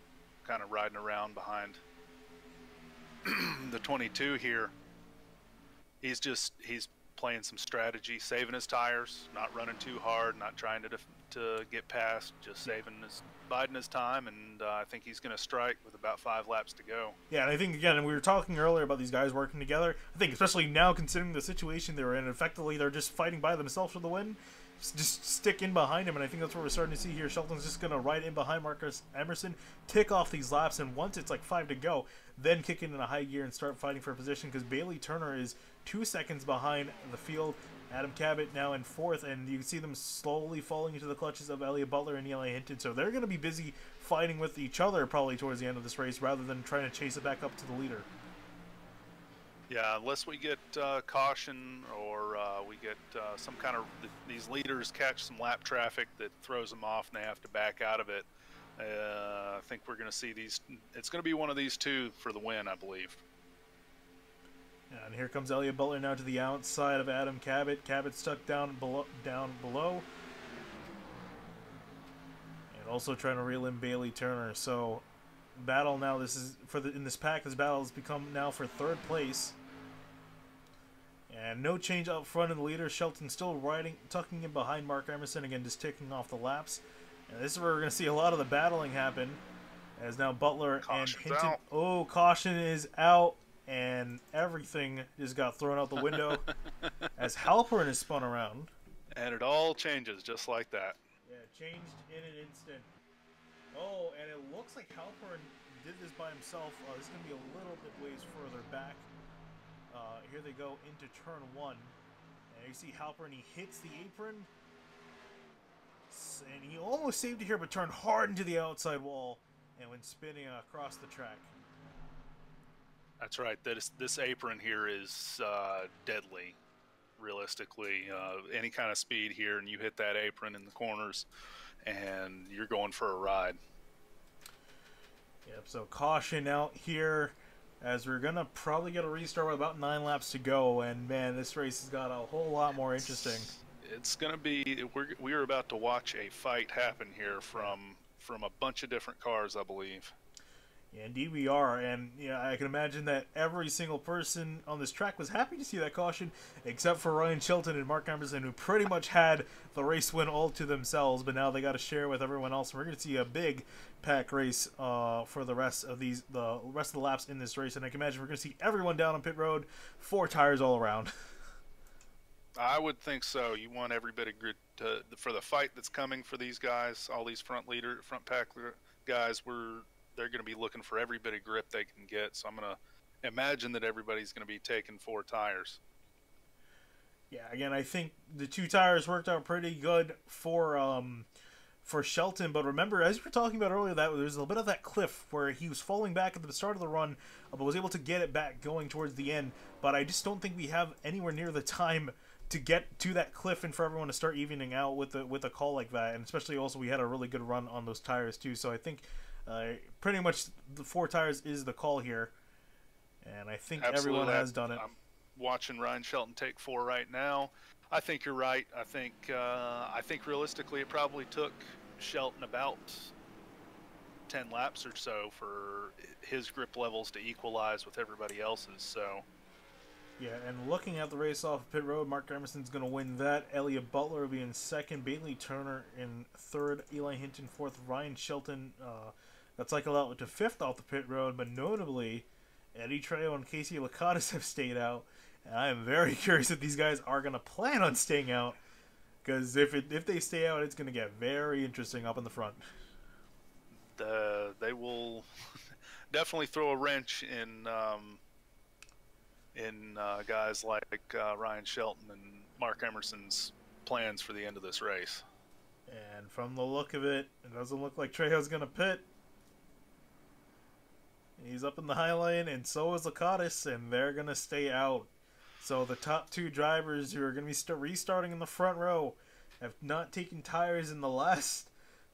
kind of riding around behind the 22 here. He's playing some strategy, saving his tires, not running too hard, not trying to get past, just biding his time, and I think he's going to strike with about 5 laps to go. Yeah, and I think, again, and we were talking earlier about these guys working together. I think especially now, considering the situation they were in, effectively they're just fighting by themselves for the win. Just stick in behind him, and I think that's what we're starting to see here. Shelton's just going to ride in behind Marcus Emerson, tick off these laps, and once it's like 5 to go, then kick in a high gear and start fighting for position, because Bailey Turner is 2 seconds behind the field. Adam Cabot now in 4th, and you can see them slowly falling into the clutches of Elliot Butler and Eli Hinton. So they're going to be busy fighting with each other probably towards the end of this race rather than trying to chase it back up to the leader. Yeah, unless we get caution or we get some kind of, these leaders catch some lap traffic that throws them off and they have to back out of it. I think we're going to see these, it's going to be one of these two for the win, I believe. And here comes Elliot Butler now to the outside of Adam Cabot. Cabot stuck down below. And also trying to reel in Bailey Turner. So battle now, this is in this pack, this battle has become now for 3rd place. And no change up front in the leader. Shelton still tucking in behind Mark Emerson, again just ticking off the laps. And this is where we're going to see a lot of the battling happen. As now Butler and Hinton. Out. Oh, caution is out. And everything just got thrown out the window as Halpern is spun around. And it all changes just like that. Yeah, it changed in an instant. Oh, and it looks like Halpern did this by himself. This is going to be a little bit ways further back. Here they go into turn 1. And you see Halpern, he hits the apron. And he almost saved it here, but turned hard into the outside wall and went spinning across the track. That's right. This apron here is deadly. realistically. Any kind of speed here, and you hit that apron in the corners, and you're going for a ride. Yep, so caution out here, as we're going to probably get a restart with about 9 laps to go, and man, this race has got a whole lot more interesting. It's going to be, we're about to watch a fight happen here from a bunch of different cars, I believe. Yeah, indeed we are, and yeah, I can imagine that every single person on this track was happy to see that caution, except for Ryan Shelton and Mark Emerson, who pretty much had the race win all to themselves, but now they got to share with everyone else. We're going to see a big pack race for the rest of the laps in this race, and I can imagine we're going to see everyone down on pit road, 4 tires all around. I would think so. You want every bit of grit for the fight that's coming for these guys, all these front pack guys. They're going to be looking for every bit of grip they can get. So I'm going to imagine that everybody's going to be taking 4 tires. Yeah, again, I think the 2 tires worked out pretty good for Shelton. But remember, as we were talking about earlier, that there's a little bit of that cliff where he was falling back at the start of the run, but was able to get it back going towards the end. But I just don't think we have anywhere near the time to get to that cliff and for everyone to start evening out with a call like that. And especially also we had a really good run on those tires too. So I think pretty much the 4 tires is the call here, and I think Absolutely. Everyone has done it. I'm watching Ryan Shelton take 4 right now. I think you're right. I think realistically it probably took Shelton about 10 laps or so for his grip levels to equalize with everybody else's. So yeah, and looking at the race off pit road, Mark Emerson's going to win that. Elliott Butler will be in 2nd. Bailey Turner in 3rd. Eli Hinton 4th. Ryan Shelton got cycled out to 5th off the pit road. But notably, Eddie Trejo and Casey Lakatos have stayed out. And I am very curious if these guys are going to plan on staying out. Because if they stay out, it's going to get very interesting up in the front. They will definitely throw a wrench in guys like Ryan Shelton and Mark Emerson's plans for the end of this race. And from the look of it, it doesn't look like Trejo's going to pit. He's up in the high lane, and so is Lakatos, and they're going to stay out. So the top 2 drivers who are going to be restarting in the front row have not taken tires in the last.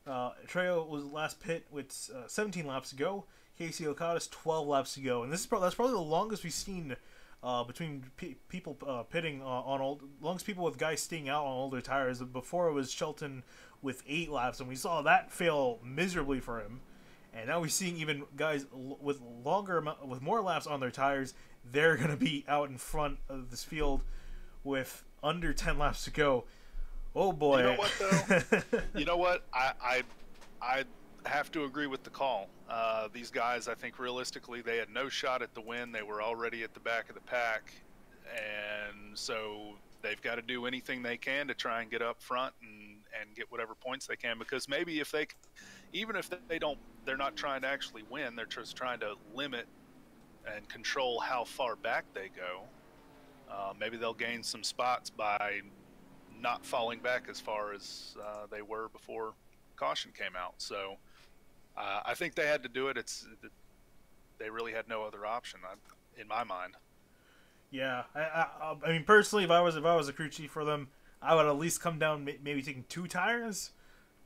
Trejo was last pit with 17 laps to go. Casey Lakatos 12 laps to go, and that's probably the longest we've seen between people pitting on old, longest people with guys staying out on older tires. Before it was Shelton with 8 laps, and we saw that fail miserably for him. And now we're seeing even guys with more laps on their tires. They're going to be out in front of this field with under 10 laps to go. Oh boy! You know what though? You know what? I have to agree with the call. These guys, I think realistically, they had no shot at the win. They were already at the back of the pack, and so they've got to do anything they can to try and get up front and get whatever points they can. Because maybe if they, even if they don't, they're not trying to actually win. They're just trying to limit and control how far back they go. Maybe they'll gain some spots by not falling back as far as they were before caution came out. So I think they had to do it. They really had no other option, in my mind. Yeah, I mean personally, if I was a crew chief for them, I would at least come down maybe taking 2 tires.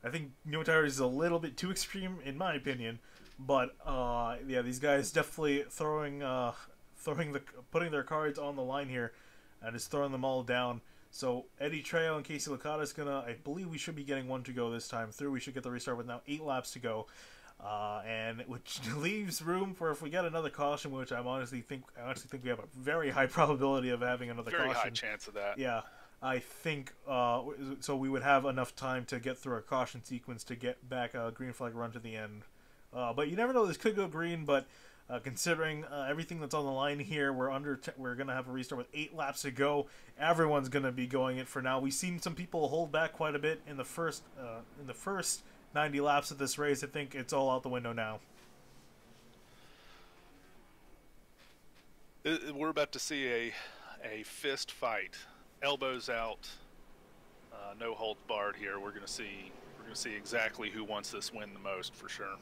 I think no tires is a little bit too extreme in my opinion, but yeah, these guys definitely putting their cards on the line here and just throwing them all down. So Eddie Trejo and Casey Lakatos I believe we should be getting 1 to go this time through. We should get the restart with now 8 laps to go, and which leaves room for if we get another caution, which I honestly think we have a very high probability of having another caution. Very high chance of that. Yeah, I think so. We would have enough time to get through a caution sequence to get back a green flag run to the end. But you never know. This could go green, but. Considering everything that's on the line here, we're going to have a restart with 8 laps to go. Everyone's going to be going it for now. We've seen some people hold back quite a bit in the first 90 laps of this race. I think it's all out the window now. We're about to see a fist fight, elbows out, no holds barred here. We're going to see exactly who wants this win the most for sure.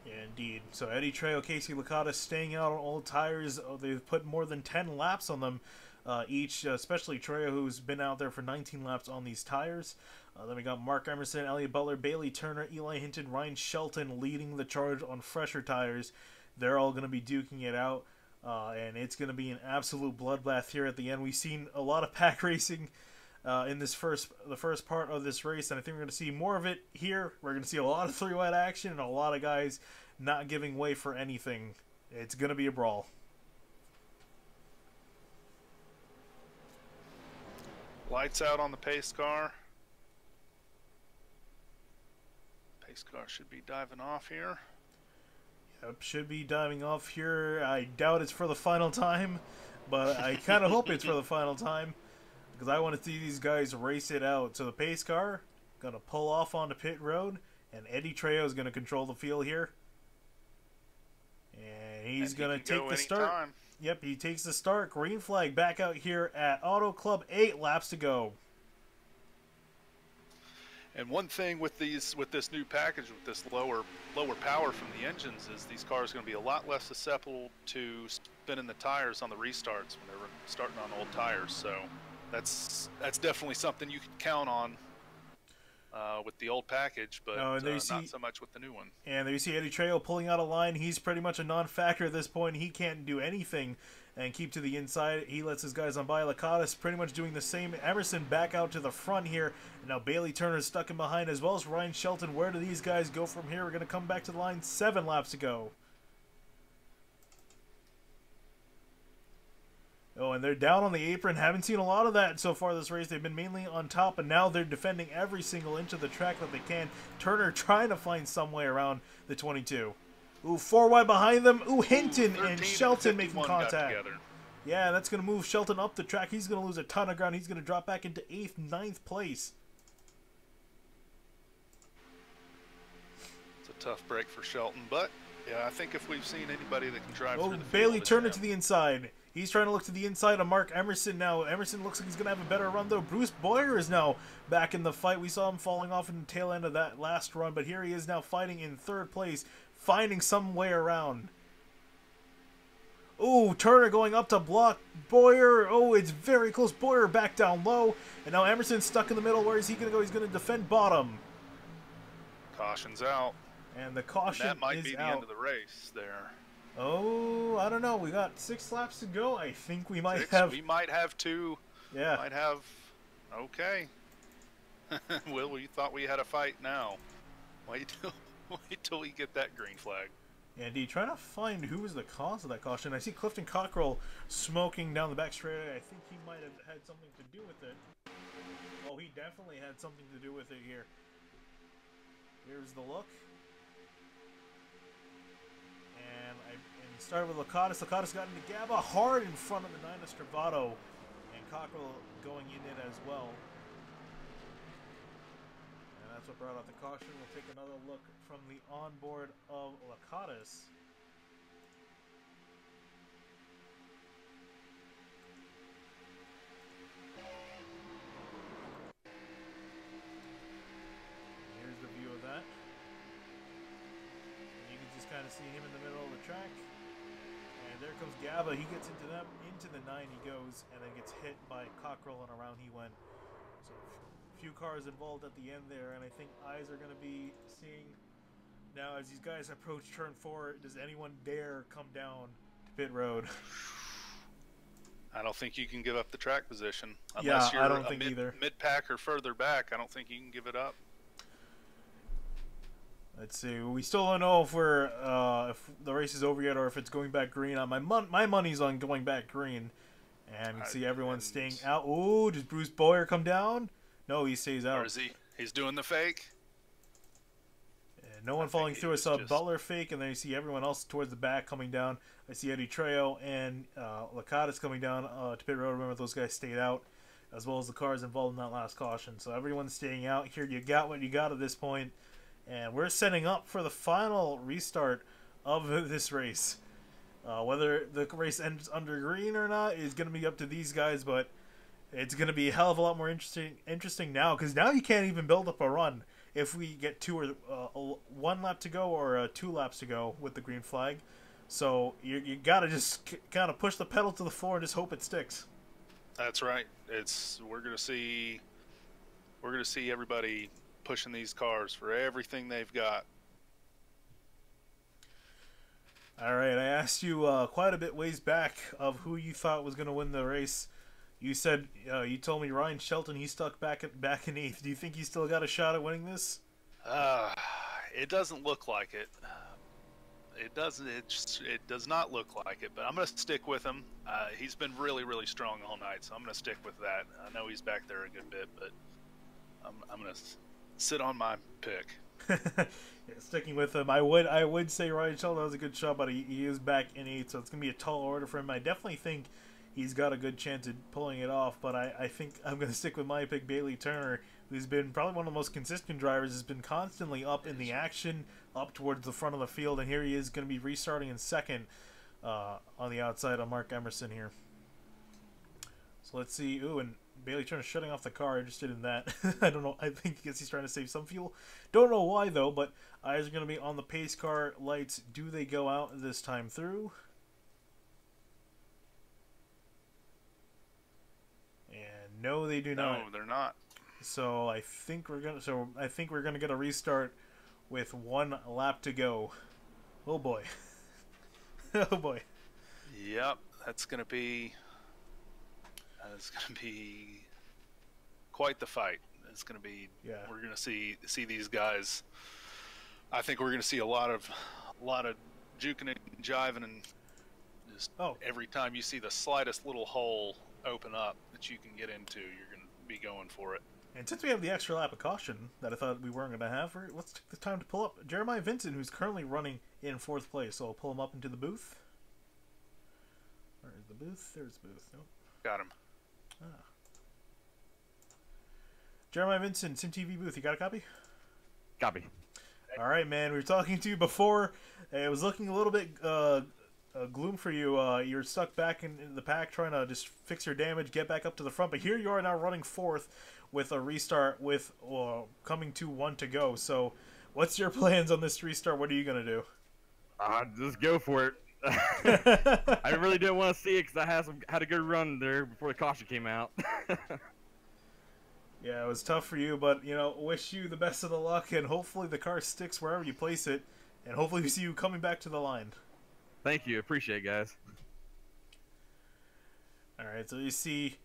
Yeah, indeed. So Eddie Trejo, Casey Lakatos staying out on old tires. They've put more than 10 laps on them. each, especially Treya, who's been out there for 19 laps on these tires. Then we got Mark Emerson, Elliott Butler, Bailey Turner, Eli Hinton, Ryan Shelton leading the charge on fresher tires. They're all going to be duking it out, and it's going to be an absolute bloodbath here at the end. We've seen a lot of pack racing in the first part of this race, and I think we're going to see more of it here. We're going to see a lot of three-wide action and a lot of guys not giving way for anything. It's going to be a brawl. Lights out on the pace car. Pace car should be diving off here. Yep, should be diving off here. I doubt it's for the final time, but I kind of hope it's for the final time, because I want to see these guys race it out. So the pace car going to pull off onto pit road, and Eddie Trejo is going to control the field here. And he's going to take the start. Time. Yep, he takes the start. Green flag back out here at Auto Club. 8 laps to go. And one thing with this new package, with this lower power from the engines, is these cars are going to be a lot less susceptible to spinning the tires on the restarts when they're starting on old tires. So that's definitely something you can count on with the old package, but not so much with the new one. And there you see Eddie Trejo pulling out a line. He's pretty much a non-factor at this point. He can't do anything and keep to the inside. He lets his guys on by. Lakatos pretty much doing the same. Emerson back out to the front here. And now Bailey Turner is stuck in behind, as well as Ryan Shelton. Where do these guys go from here? We're going to come back to the line. 7 laps to go. Oh, and they're down on the apron. Haven't seen a lot of that so far this race. They've been mainly on top, and now they're defending every single inch of the track that they can. Turner trying to find some way around the 22. Ooh, 4 wide behind them. Ooh, Hinton and Shelton making contact. Yeah, that's going to move Shelton up the track. He's going to lose a ton of ground. He's going to drop back into 8th, 9th place. It's a tough break for Shelton, but yeah, I think if we've seen anybody that can drive through the field, Bailey Turner to the inside. He's trying to look to the inside of Mark Emerson now. Emerson looks like he's going to have a better run, though. Bruce Boyer is now back in the fight. We saw him falling off in the tail end of that last run, but here he is now fighting in 3rd place, finding some way around. Ooh, Turner going up to block Boyer. Oh, it's very close. Boyer back down low. And now Emerson's stuck in the middle. Where is he going to go? He's going to defend bottom. Caution's out. And the caution is out. That might be the end of the race there. Oh, I don't know. We got 6 laps to go. I think we might have... We might have 2. Yeah. Might have... Okay. Will, we thought we had a fight now. Wait till we get that green flag. Andy, trying to find who was the cause of that caution. I see Clifton Cockrell smoking down the back straight. I think he might have had something to do with it. Oh, he definitely had something to do with it here. Here's the look. And started with Lakatos. Lakatos got into Gaba hard in front of the 9 Stravato. And Cockrell going in it as well. And that's what brought out the caution. We'll take another look from the onboard of Lakatos. Here's the view of that. And you can just kind of see him in the middle of the track. And there comes Gaba. He gets into them, into the 9 he goes, and then gets hit by Cockrell, and around he went. So few cars involved at the end there, and I think eyes are going to be seeing now as these guys approach turn 4. Does anyone dare come down to pit road? I don't think you can give up the track position unless you're I don't think either. Mid-pack or further back. I don't think you can give it up. Let's see. We still don't know if we're if the race is over yet or if it's going back green. My money's on going back green, and you can see everyone staying out. Ooh, does Bruce Boyer come down? No, he stays out. Or is he? He's doing the fake. And no one falling through. I saw Butler fake, and then you see everyone else towards the back coming down. I see Eddie Trejo and Lakatos coming down to pit road. Remember, those guys stayed out, as well as the cars involved in that last caution. So everyone's staying out here. You got what you got at this point. And we're setting up for the final restart of this race. Whether the race ends under green or not is going to be up to these guys, but it's going to be a hell of a lot more interesting now, because now you can't even build up a run if we get 1 lap to go or 2 laps to go with the green flag. So you got to just kind of push the pedal to the floor and just hope it sticks. That's right. We're gonna see everybody pushing these cars for everything they've got. All right, I asked you quite a bit ways back of who you thought was going to win the race. You said you told me Ryan Shelton. He's stuck back in 8th. Do you think he's still got a shot at winning this? It doesn't look like it. It doesn't. It does not look like it. But I'm going to stick with him. He's been really, really strong all night, so I'm going to stick with that. I know he's back there a good bit, but I'm going to sit on my pick. Yeah, sticking with him, I would say Ryan Shelton has a good shot, but he is back in 8th, so it's going to be a tall order for him. I definitely think he's got a good chance at pulling it off, but I think I'm going to stick with my pick, Bailey Turner, who's been probably one of the most consistent drivers, has been constantly up in the action, up towards the front of the field, and here he is going to be restarting in 2nd on the outside of Mark Emerson here. So let's see. Ooh, and Bailey Turner shutting off the car. Interested in that. I don't know. I think he's trying to save some fuel. Don't know why, though, but eyes are going to be on the pace car lights. Do they go out this time through? And no, they do not. No, they're not. So I think we're gonna get a restart with 1 lap to go. Oh boy. Oh boy. Yep, that's gonna be quite the fight. It's gonna be. Yeah. We're gonna see these guys. I think we're gonna see a lot of juking and jiving, and just every time you see the slightest little hole open up that you can get into, you're gonna be going for it. And since we have the extra lap of caution that I thought we weren't going to have, let's take the time to pull up Jeremiah Vincent, who's currently running in 4th place. So I'll pull him up into the booth. Where's the booth? There's the booth. Nope. Got him. Ah. Jeremiah Vincent, SimTV booth. You got a copy? Copy. All right, man. We were talking to you before. It was looking a little bit gloom for you. You're stuck back in the pack trying to just fix your damage, get back up to the front. But here you are now running 4th with a restart with coming to 1 to go. So what's your plans on this restart? What are you going to do? Just go for it. I really didn't want to see it because I had a good run there before the caution came out. Yeah, it was tough for you, but, wish you the best of the luck, and hopefully the car sticks wherever you place it, and hopefully we see you coming back to the line. Thank you. Appreciate it, guys. All right, so you see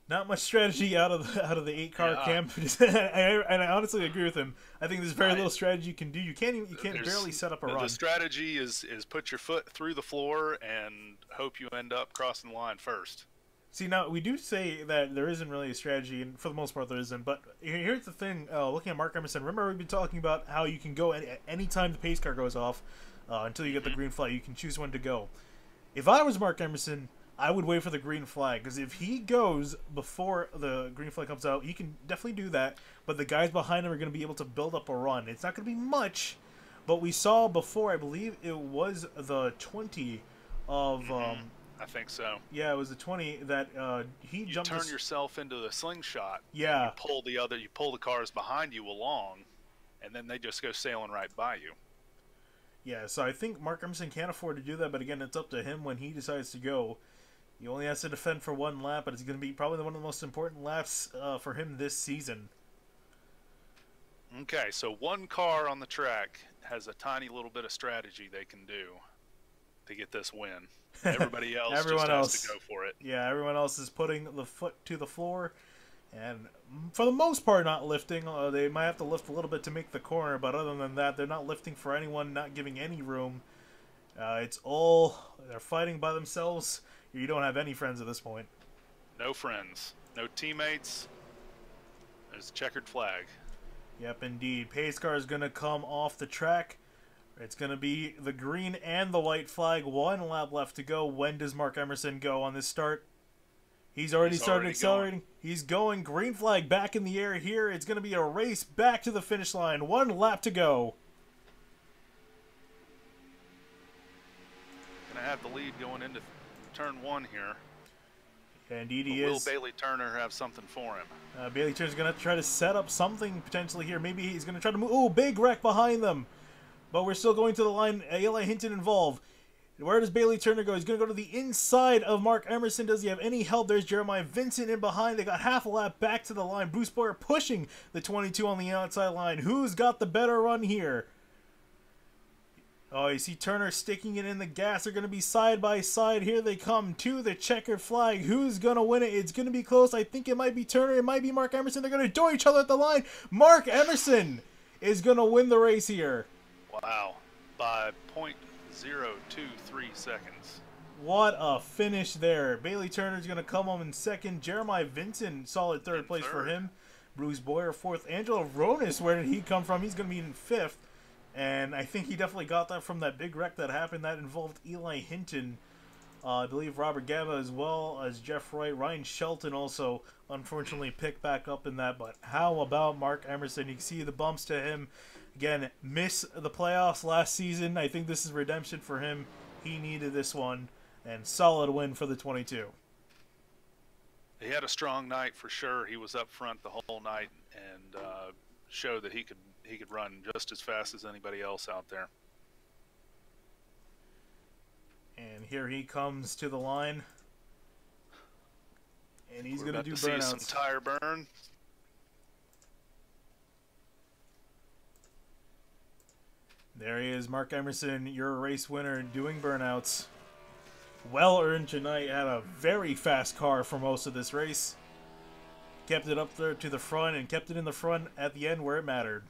not much strategy out of the 8-car camp, and I honestly agree with him. I think there's very little strategy you can do. You can't barely set up a run. The strategy is put your foot through the floor and hope you end up crossing the line first. See, now, we do say that there isn't really a strategy, and for the most part there isn't, but here's the thing, looking at Mark Emerson, remember we've been talking about how you can go at any time the pace car goes off until you get the green flag. You can choose when to go. If I was Mark Emerson, I would wait for the green flag, because if he goes before the green flag comes out, he can definitely do that, but the guys behind him are going to be able to build up a run. It's not going to be much, but we saw before, I believe it was the 20 of... I think so. Yeah, it was the 20 that he jumped. You turn yourself into a slingshot. Yeah. You pull the cars behind you along, and then they just go sailing right by you. Yeah, so I think Mark Emerson can't afford to do that, but again, it's up to him when he decides to go. He only has to defend for 1 lap, but it's going to be probably one of the most important laps for him this season. Okay, so 1 car on the track has a tiny little bit of strategy they can do to get this win. Everybody else has to go for it. Yeah, everyone else is putting the foot to the floor, and for the most part not lifting. They might have to lift a little bit to make the corner, but other than that, they're not lifting for anyone, not giving any room. They're fighting by themselves. You don't have any friends at this point. No friends. No teammates. There's a checkered flag. Yep, indeed. Pace car is going to come off the track. It's going to be the green and the white flag. 1 lap left to go. When does Mark Emerson go on this start? He's already started accelerating. He's going. Green flag back in the air here. It's going to be a race back to the finish line. 1 lap to go. Going to have the lead going into turn 1 here. Indeed he is. Will Bailey Turner have something for him? Bailey Turner's going to try to set up something potentially here. Maybe he's going to try to move. Oh, big wreck behind them. But we're still going to the line. Eli Hinton involved. Where does Bailey Turner go? He's going to go to the inside of Mark Emerson. Does he have any help? There's Jeremiah Vincent in behind. They got half a lap back to the line. Bruce Boyer pushing the 22 on the outside line. Who's got the better run here? Oh, you see Turner sticking it in the gas. They're going to be side by side. Here they come to the checkered flag. Who's going to win it? It's going to be close. I think it might be Turner. It might be Mark Emerson. They're going to door each other at the line. Mark Emerson is going to win the race here. Wow. By 0.023 seconds. What a finish there. Bailey Turner's going to come home in second. Jeremiah Vincent, solid third place for him. Bruce Boyer, fourth. Angelo Ronis, where did he come from? He's going to be in fifth. And I think he definitely got that from that big wreck that happened. That involved Eli Hinton. I believe Robert Gava as well as Jeff Wright. Ryan Shelton also, unfortunately, picked back up in that. But how about Mark Emerson? You can see the bumps to him. Again, miss the playoffs last season. I think this is redemption for him. He needed this one. And solid win for the 22. He had a strong night for sure. He was up front the whole night and showed that he could run just as fast as anybody else out there. And here he comes to the line. And he's going to do see burnouts. some tire burn. There he is, Mark Emerson, your race winner, doing burnouts. Well earned tonight. Had a very fast car for most of this race. Kept it up there to the front and kept it in the front at the end where it mattered.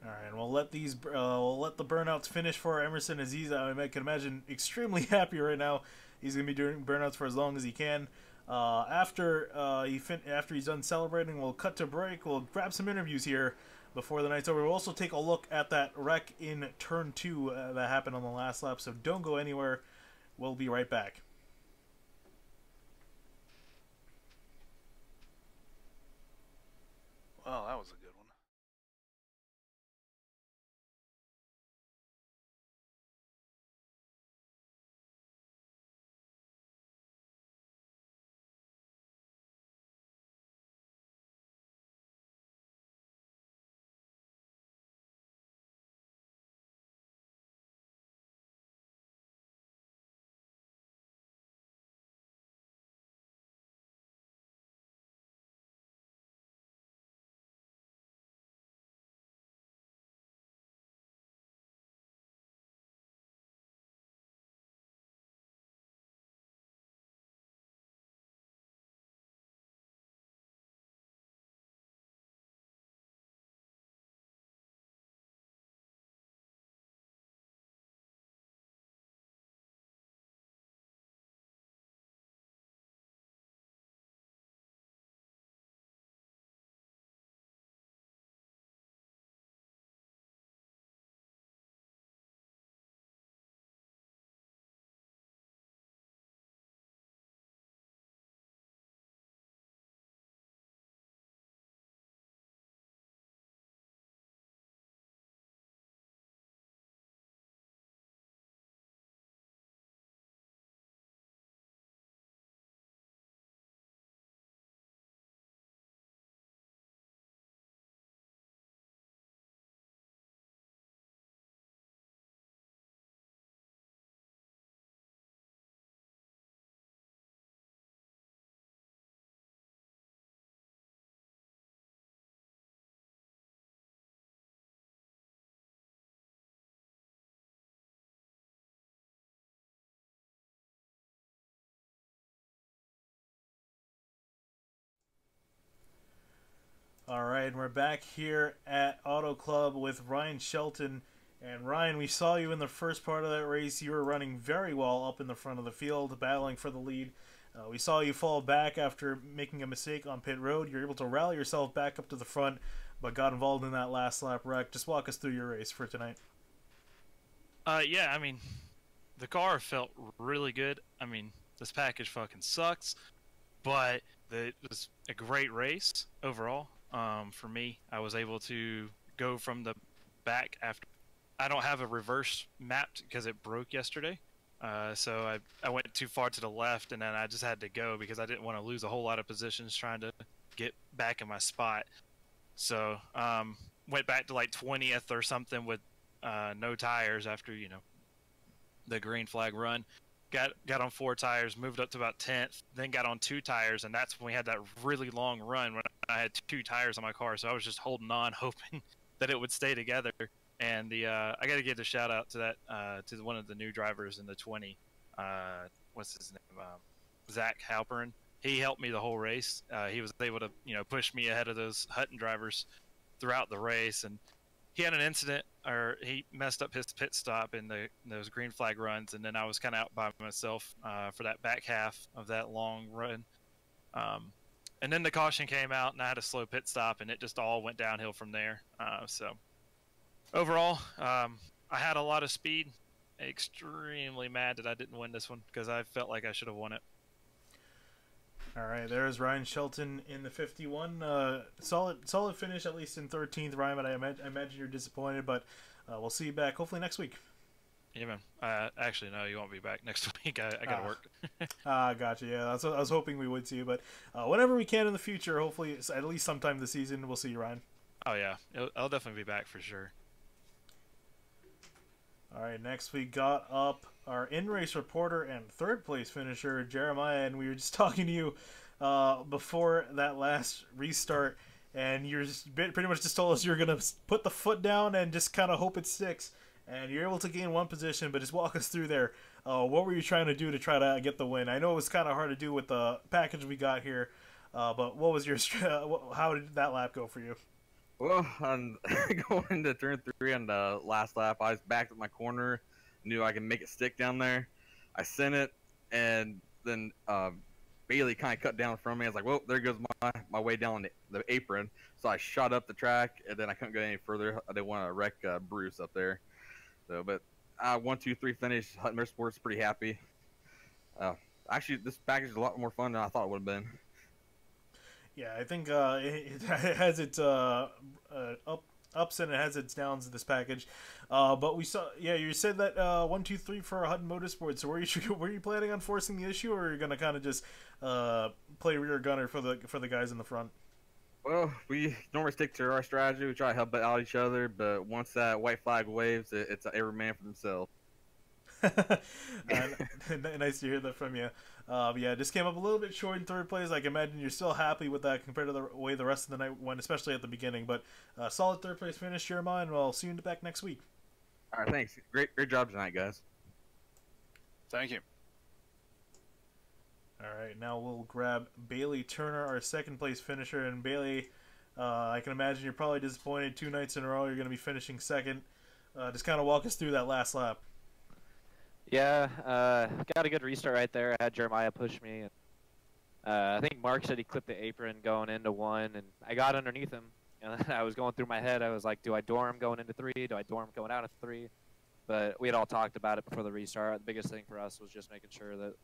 All right, we'll let the burnouts finish for Emerson, as he's, I can imagine, extremely happy right now. He's gonna be doing burnouts for as long as he can. After he's done celebrating, we'll cut to break. We'll grab some interviews here before the night's over. We'll also take a look at that wreck in turn 2 that happened on the last lap. So don't go anywhere. We'll be right back. Well, that was a good one. All right, we're back here at Auto Club with Ryan Shelton. And Ryan, we saw you in the first part of that race. You were running very well up in the front of the field, battling for the lead. We saw you fall back after making a mistake on pit road. You're able to rally yourself back up to the front, but got involved in that last lap wreck. Just walk us through your race for tonight. Yeah, I mean, the car felt really good. I mean, this package fucking sucks, but it was a great race overall. For me, I was able to go from the back after. I don't have a reverse mapped because it broke yesterday. So I went too far to the left, and then I just had to go because I didn't want to lose a whole lot of positions trying to get back in my spot. So went back to like 20th or something with no tires after the green flag run. Got on 4 tires, moved up to about 10th, then got on 2 tires, and that's when we had that really long run when I had 2 tires on my car. So I was just holding on, hoping that it would stay together. And I got to give a shout out to that to one of the new drivers in the 20. What's his name? Zach Halperin. He helped me the whole race. He was able to push me ahead of those Hutton drivers throughout the race, and he had an incident, or he messed up his pit stop in those green flag runs, and then I was kind of out by myself for that back half of that long run. And then the caution came out, and I had a slow pit stop, and it just all went downhill from there. So overall, I had a lot of speed. Extremely mad that I didn't win this one because I felt like I should have won it. All right, there's Ryan Shelton in the 51. Solid finish, at least in 13th, Ryan. But I imagine you're disappointed, but we'll see you back hopefully next week. Yeah, man. Actually, no, you won't be back next week. I got to work. Gotcha. Yeah, that's what I was hoping we would see you, but whenever we can in the future, hopefully at least sometime this season, we'll see you, Ryan. Oh yeah, I'll definitely be back for sure. All right, next we got up our in-race reporter and third place finisher, Jeremiah, and we were just talking to you before that last restart, and you're just pretty much just told us you're going to put the foot down and just kind of hope it sticks, and you're able to gain one position, but just walk us through there. What were you trying to do to try to get the win? I know it was kind of hard to do with the package we got here, but what was your how did that lap go for you? Well, on going into turn 3 on the last lap, I was backed at my corner, knew I could make it stick down there. I sent it, and then Bailey kind of cut down from me. I was like, well, there goes my way down the apron. So I shot up the track, and then I couldn't go any further. I didn't want to wreck Bruce up there. So, but 1, 2, 3 finish. Hutton Motorsports pretty happy. Actually, this package is a lot more fun than I thought it would have been. Yeah, I think it has its ups and it has its downs in this package. But we saw, yeah, you said that 1, 2, 3 for Hutton Motorsports. So were you planning on forcing the issue, or are you gonna kind of just play rear gunner for the guys in the front? Well, we normally stick to our strategy. We try to help out each other, but once that white flag waves, it's every man for themselves. Nice to hear that from you. Yeah, just came up a little bit short in third place. I can imagine you're still happy with that compared to the way the rest of the night went, especially at the beginning. But solid third place finish, Jeremiah, and we'll see you back next week. All right, thanks. Great job tonight, guys. Thank you. All right, now we'll grab Bailey Turner, our second place finisher. And Bailey, I can imagine you're probably disappointed 2 nights in a row. You're going to be finishing second. Just kind of walk us through that last lap. Yeah, got a good restart right there. I had Jeremiah push me. And, I think Mark said he clipped the apron going into 1, and I got underneath him. And I was going through my head. I was like, do I dorm going into 3? Do I dorm going out of 3? But we had all talked about it before the restart. The biggest thing for us was just making sure that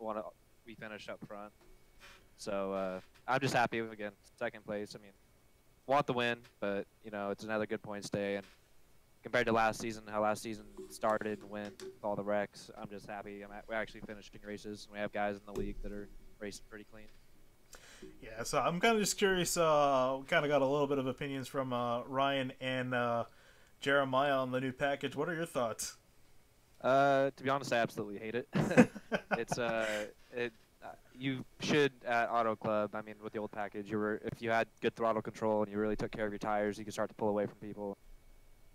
we finished up front. So I'm just happy with, again, second place. I mean, want the win, but, it's another good points day. And compared to last season, how last season started and went with all the wrecks, I'm just happy. We're actually finishing races, and we have guys in the league that are racing pretty clean. Yeah, so I'm kind of just curious. We kind of got a little bit of opinions from Ryan and Jeremiah on the new package. What are your thoughts? To be honest, I absolutely hate it. You should at Auto Club. I mean, with the old package, if you had good throttle control and you really took care of your tires, you could start to pull away from people.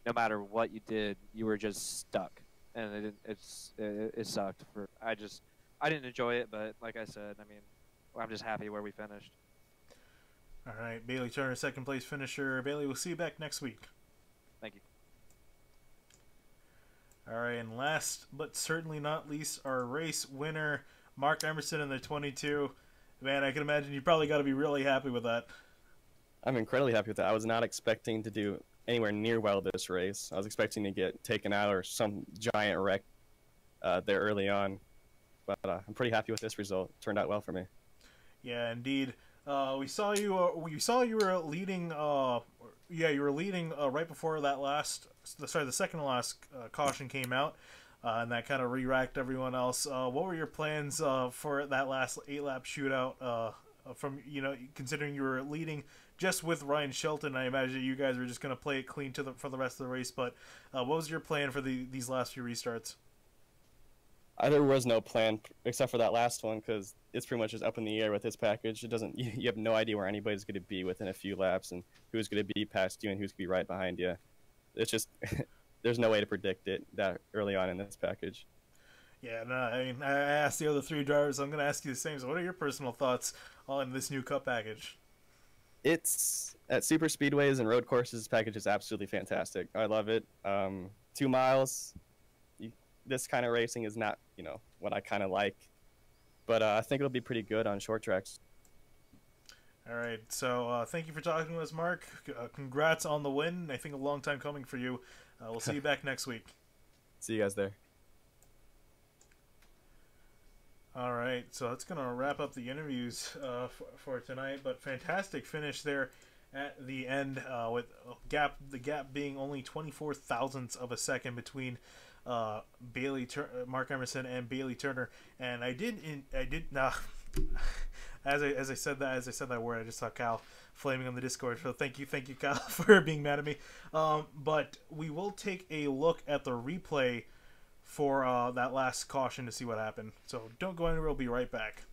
No matter what you did, you were just stuck, and it sucked. I didn't enjoy it, but like I said, I mean, I'm just happy where we finished. All right, Bailey Turner, second place finisher. Bailey, we'll see you back next week. Thank you. All right, and last but certainly not least, our race winner, Mark Emerson in the 22. Man, I can imagine you probably got to be really happy with that. I'm incredibly happy with that. I was not expecting to do anywhere near well this race. I was expecting to get taken out or some giant wreck there early on. But I'm pretty happy with this result. It turned out well for me. Yeah, indeed. We saw you were leading. You were leading right before that the second to last caution came out, and that kind of re-racked everyone else. What were your plans for that last 8-lap shootout? From considering you were leading just with Ryan Shelton, I imagine you guys were just going to play it clean for the rest of the race. But what was your plan for these last few restarts? There was no plan except for that last one because it's pretty much just up in the air with this package. It doesn't. You have no idea where anybody's going to be within a few laps and who's going to be past you and who's going to be right behind you. It's just there's no way to predict it that early on in this package. Yeah, no, I mean, I asked the other three drivers. I'm going to ask you the same. So, what are your personal thoughts on this new Cup package? It's at super speedways and road courses. This package is absolutely fantastic. I love it. 2 miles. This kind of racing is not, what I kind of like, but I think it'll be pretty good on short tracks. All right. So, thank you for talking to us, Mark. Congrats on the win. I think a long time coming for you. We'll see you back next week. See you guys there. All right, so that's going to wrap up the interviews for tonight. But fantastic finish there at the end with the gap being only 24 thousandths of a second between Mark Emerson and Bailey Turner. And as I said that word, I just saw Kyle flaming on the Discord. So thank you, Kyle, for being mad at me. But we will take a look at the replay for that last caution to see what happened. So don't go anywhere, we'll be right back.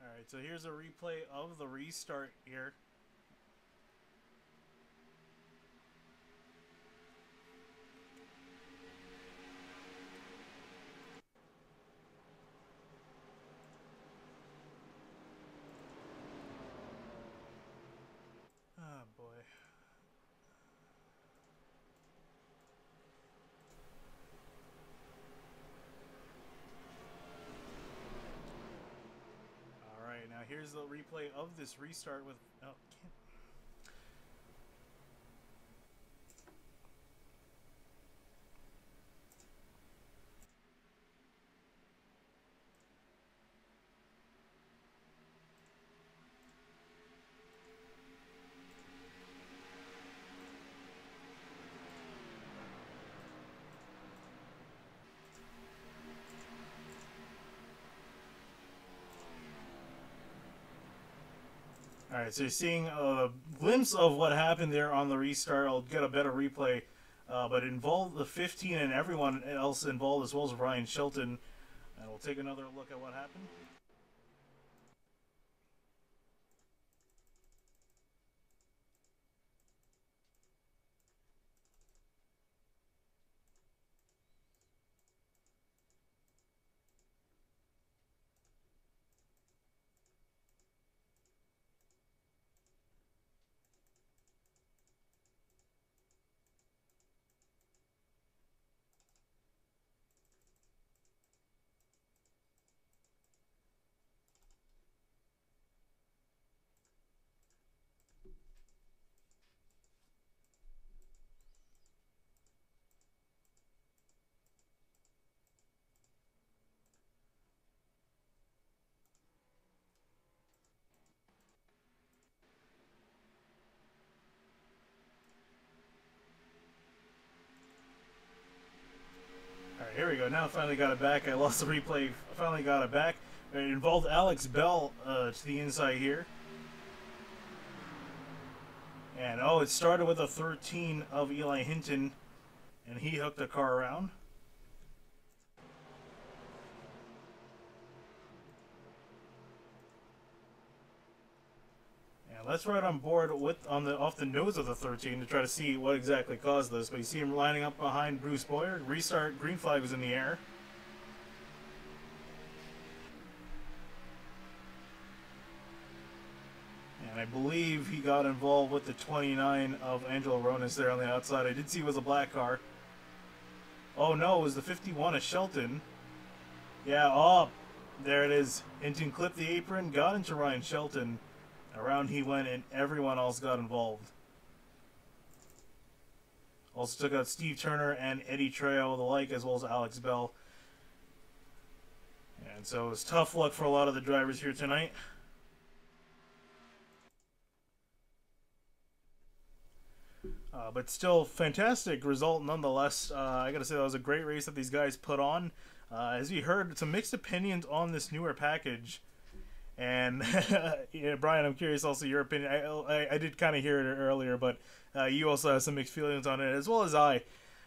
Alright, so here's a replay of the restart here. Oh boy. Alright, now here's the replay of this restart with... Oh, can't... Alright, so you're seeing a glimpse of what happened there on the restart. I'll get a better replay, but it involved the 15 and everyone else involved, as well as Ryan Shelton. And we'll take another look at what happened. Alright, here we go. Now I finally got it back. I lost the replay. I finally got it back. It involved Alex Bell to the inside here. And oh, it started with a 13 of Eli Hinton, and he hooked the car around. And That's right on board with off the nose of the 13 to try to see what exactly caused this. But you see him lining up behind Bruce Boyer. Restart, green flag was in the air. And I believe he got involved with the 29 of Angelo Ronis there on the outside. I did see it was a black car. Oh no, it was the 51 of Shelton. Yeah, oh, there it is. Hinton clipped the apron, got into Ryan Shelton. Around he went, and everyone else got involved. Also took out Steve Turner and Eddie Trejo, the like, as well as Alex Bell. And so it was tough luck for a lot of the drivers here tonight. But still, fantastic result nonetheless. I gotta say, that was a great race that these guys put on. As you heard, some mixed opinions on this newer package. And, yeah, Brian, I'm curious also your opinion. I did kind of hear it earlier, but you also have some mixed feelings on it, as well as I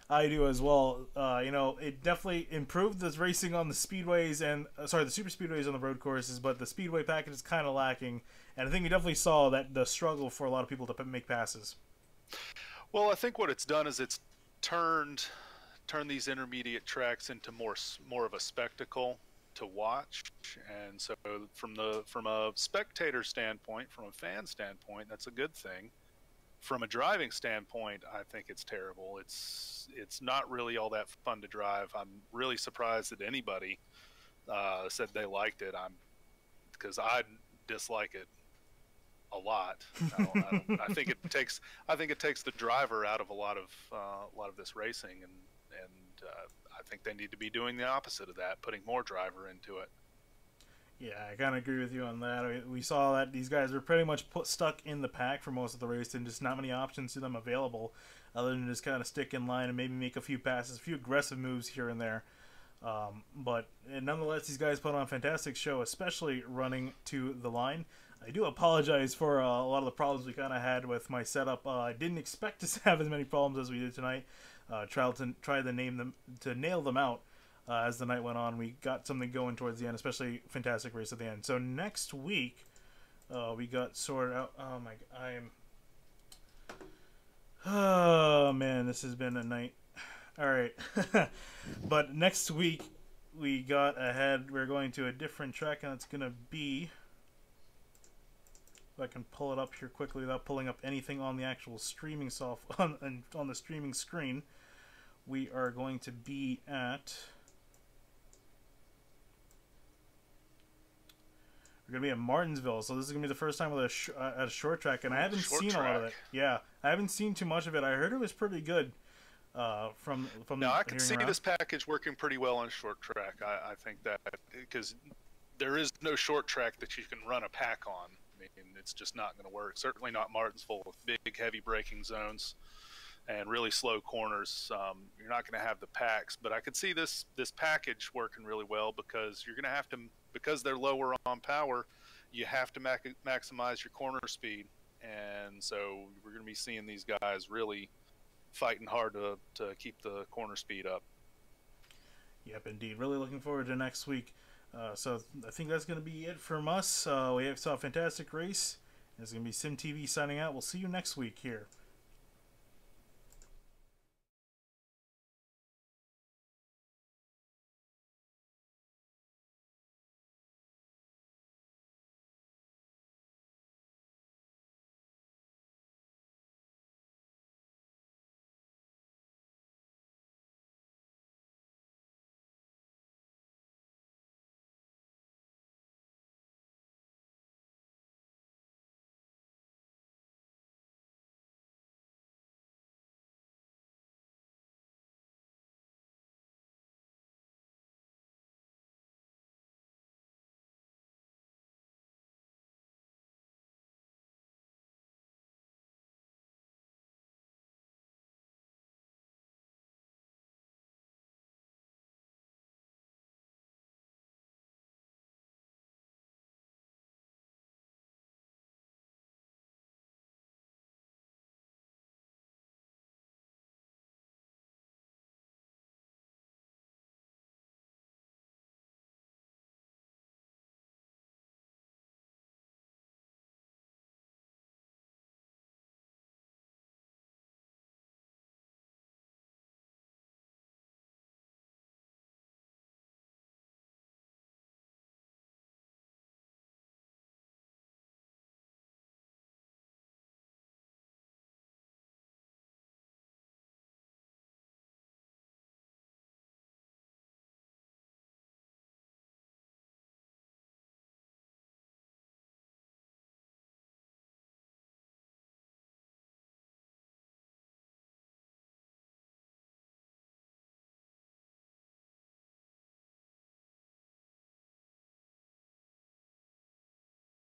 do as well. You know, it definitely improved the racing on the speedways and, the super speedways on the road courses, but the speedway package is kind of lacking. And I think we definitely saw that the struggle for a lot of people to make passes. Well, I think what it's done is it's turned these intermediate tracks into more of a spectacle to watch. And so from a spectator standpoint, from a fan standpoint, that's a good thing. From a driving standpoint, I think it's terrible. It's not really all that fun to drive. I'm really surprised that anybody said they liked it. Because I dislike it a lot. I think it takes the driver out of a lot of this racing, and I think they need to be doing the opposite of that, putting more driver into it. Yeah, I kind of agree with you on that. We saw that these guys were pretty much stuck in the pack for most of the race, and just not many options to them available, other than just kind of stick in line and maybe make a few passes, a few aggressive moves here and there. But nonetheless, these guys put on a fantastic show, especially running to the line. I do apologize for a lot of the problems we kind of had with my setup. I didn't expect to have as many problems as we did tonight. Tried to nail them out as the night went on. We got something going towards the end, especially fantastic race at the end. So next week, we got sorted out. Oh man, this has been a night. All right, but next week we got ahead. We're going to a different track, and it's gonna be. If I can pull it up here quickly without pulling up anything on the actual streaming on the streaming screen. We are going to be at. We're going to be at Martinsville, so this is going to be the first time with at a short track, and I haven't seen a lot of it. Yeah, I haven't seen too much of it. I heard it was pretty good. From now, I can see this package working pretty well on short track. I think that because there is no short track that you can run a pack on. I mean, it's just not going to work. Certainly not Martinsville with big, heavy braking zones and really slow corners. You're not going to have the packs, but I could see this package working really well because you're going to have to, because they're lower on power, you have to maximize your corner speed, and so we're going to be seeing these guys really fighting hard to keep the corner speed up. Yep, indeed. Really looking forward to next week. So I think that's going to be it from us. We saw a fantastic race. It's going to be Sim TV signing out. We'll see you next week here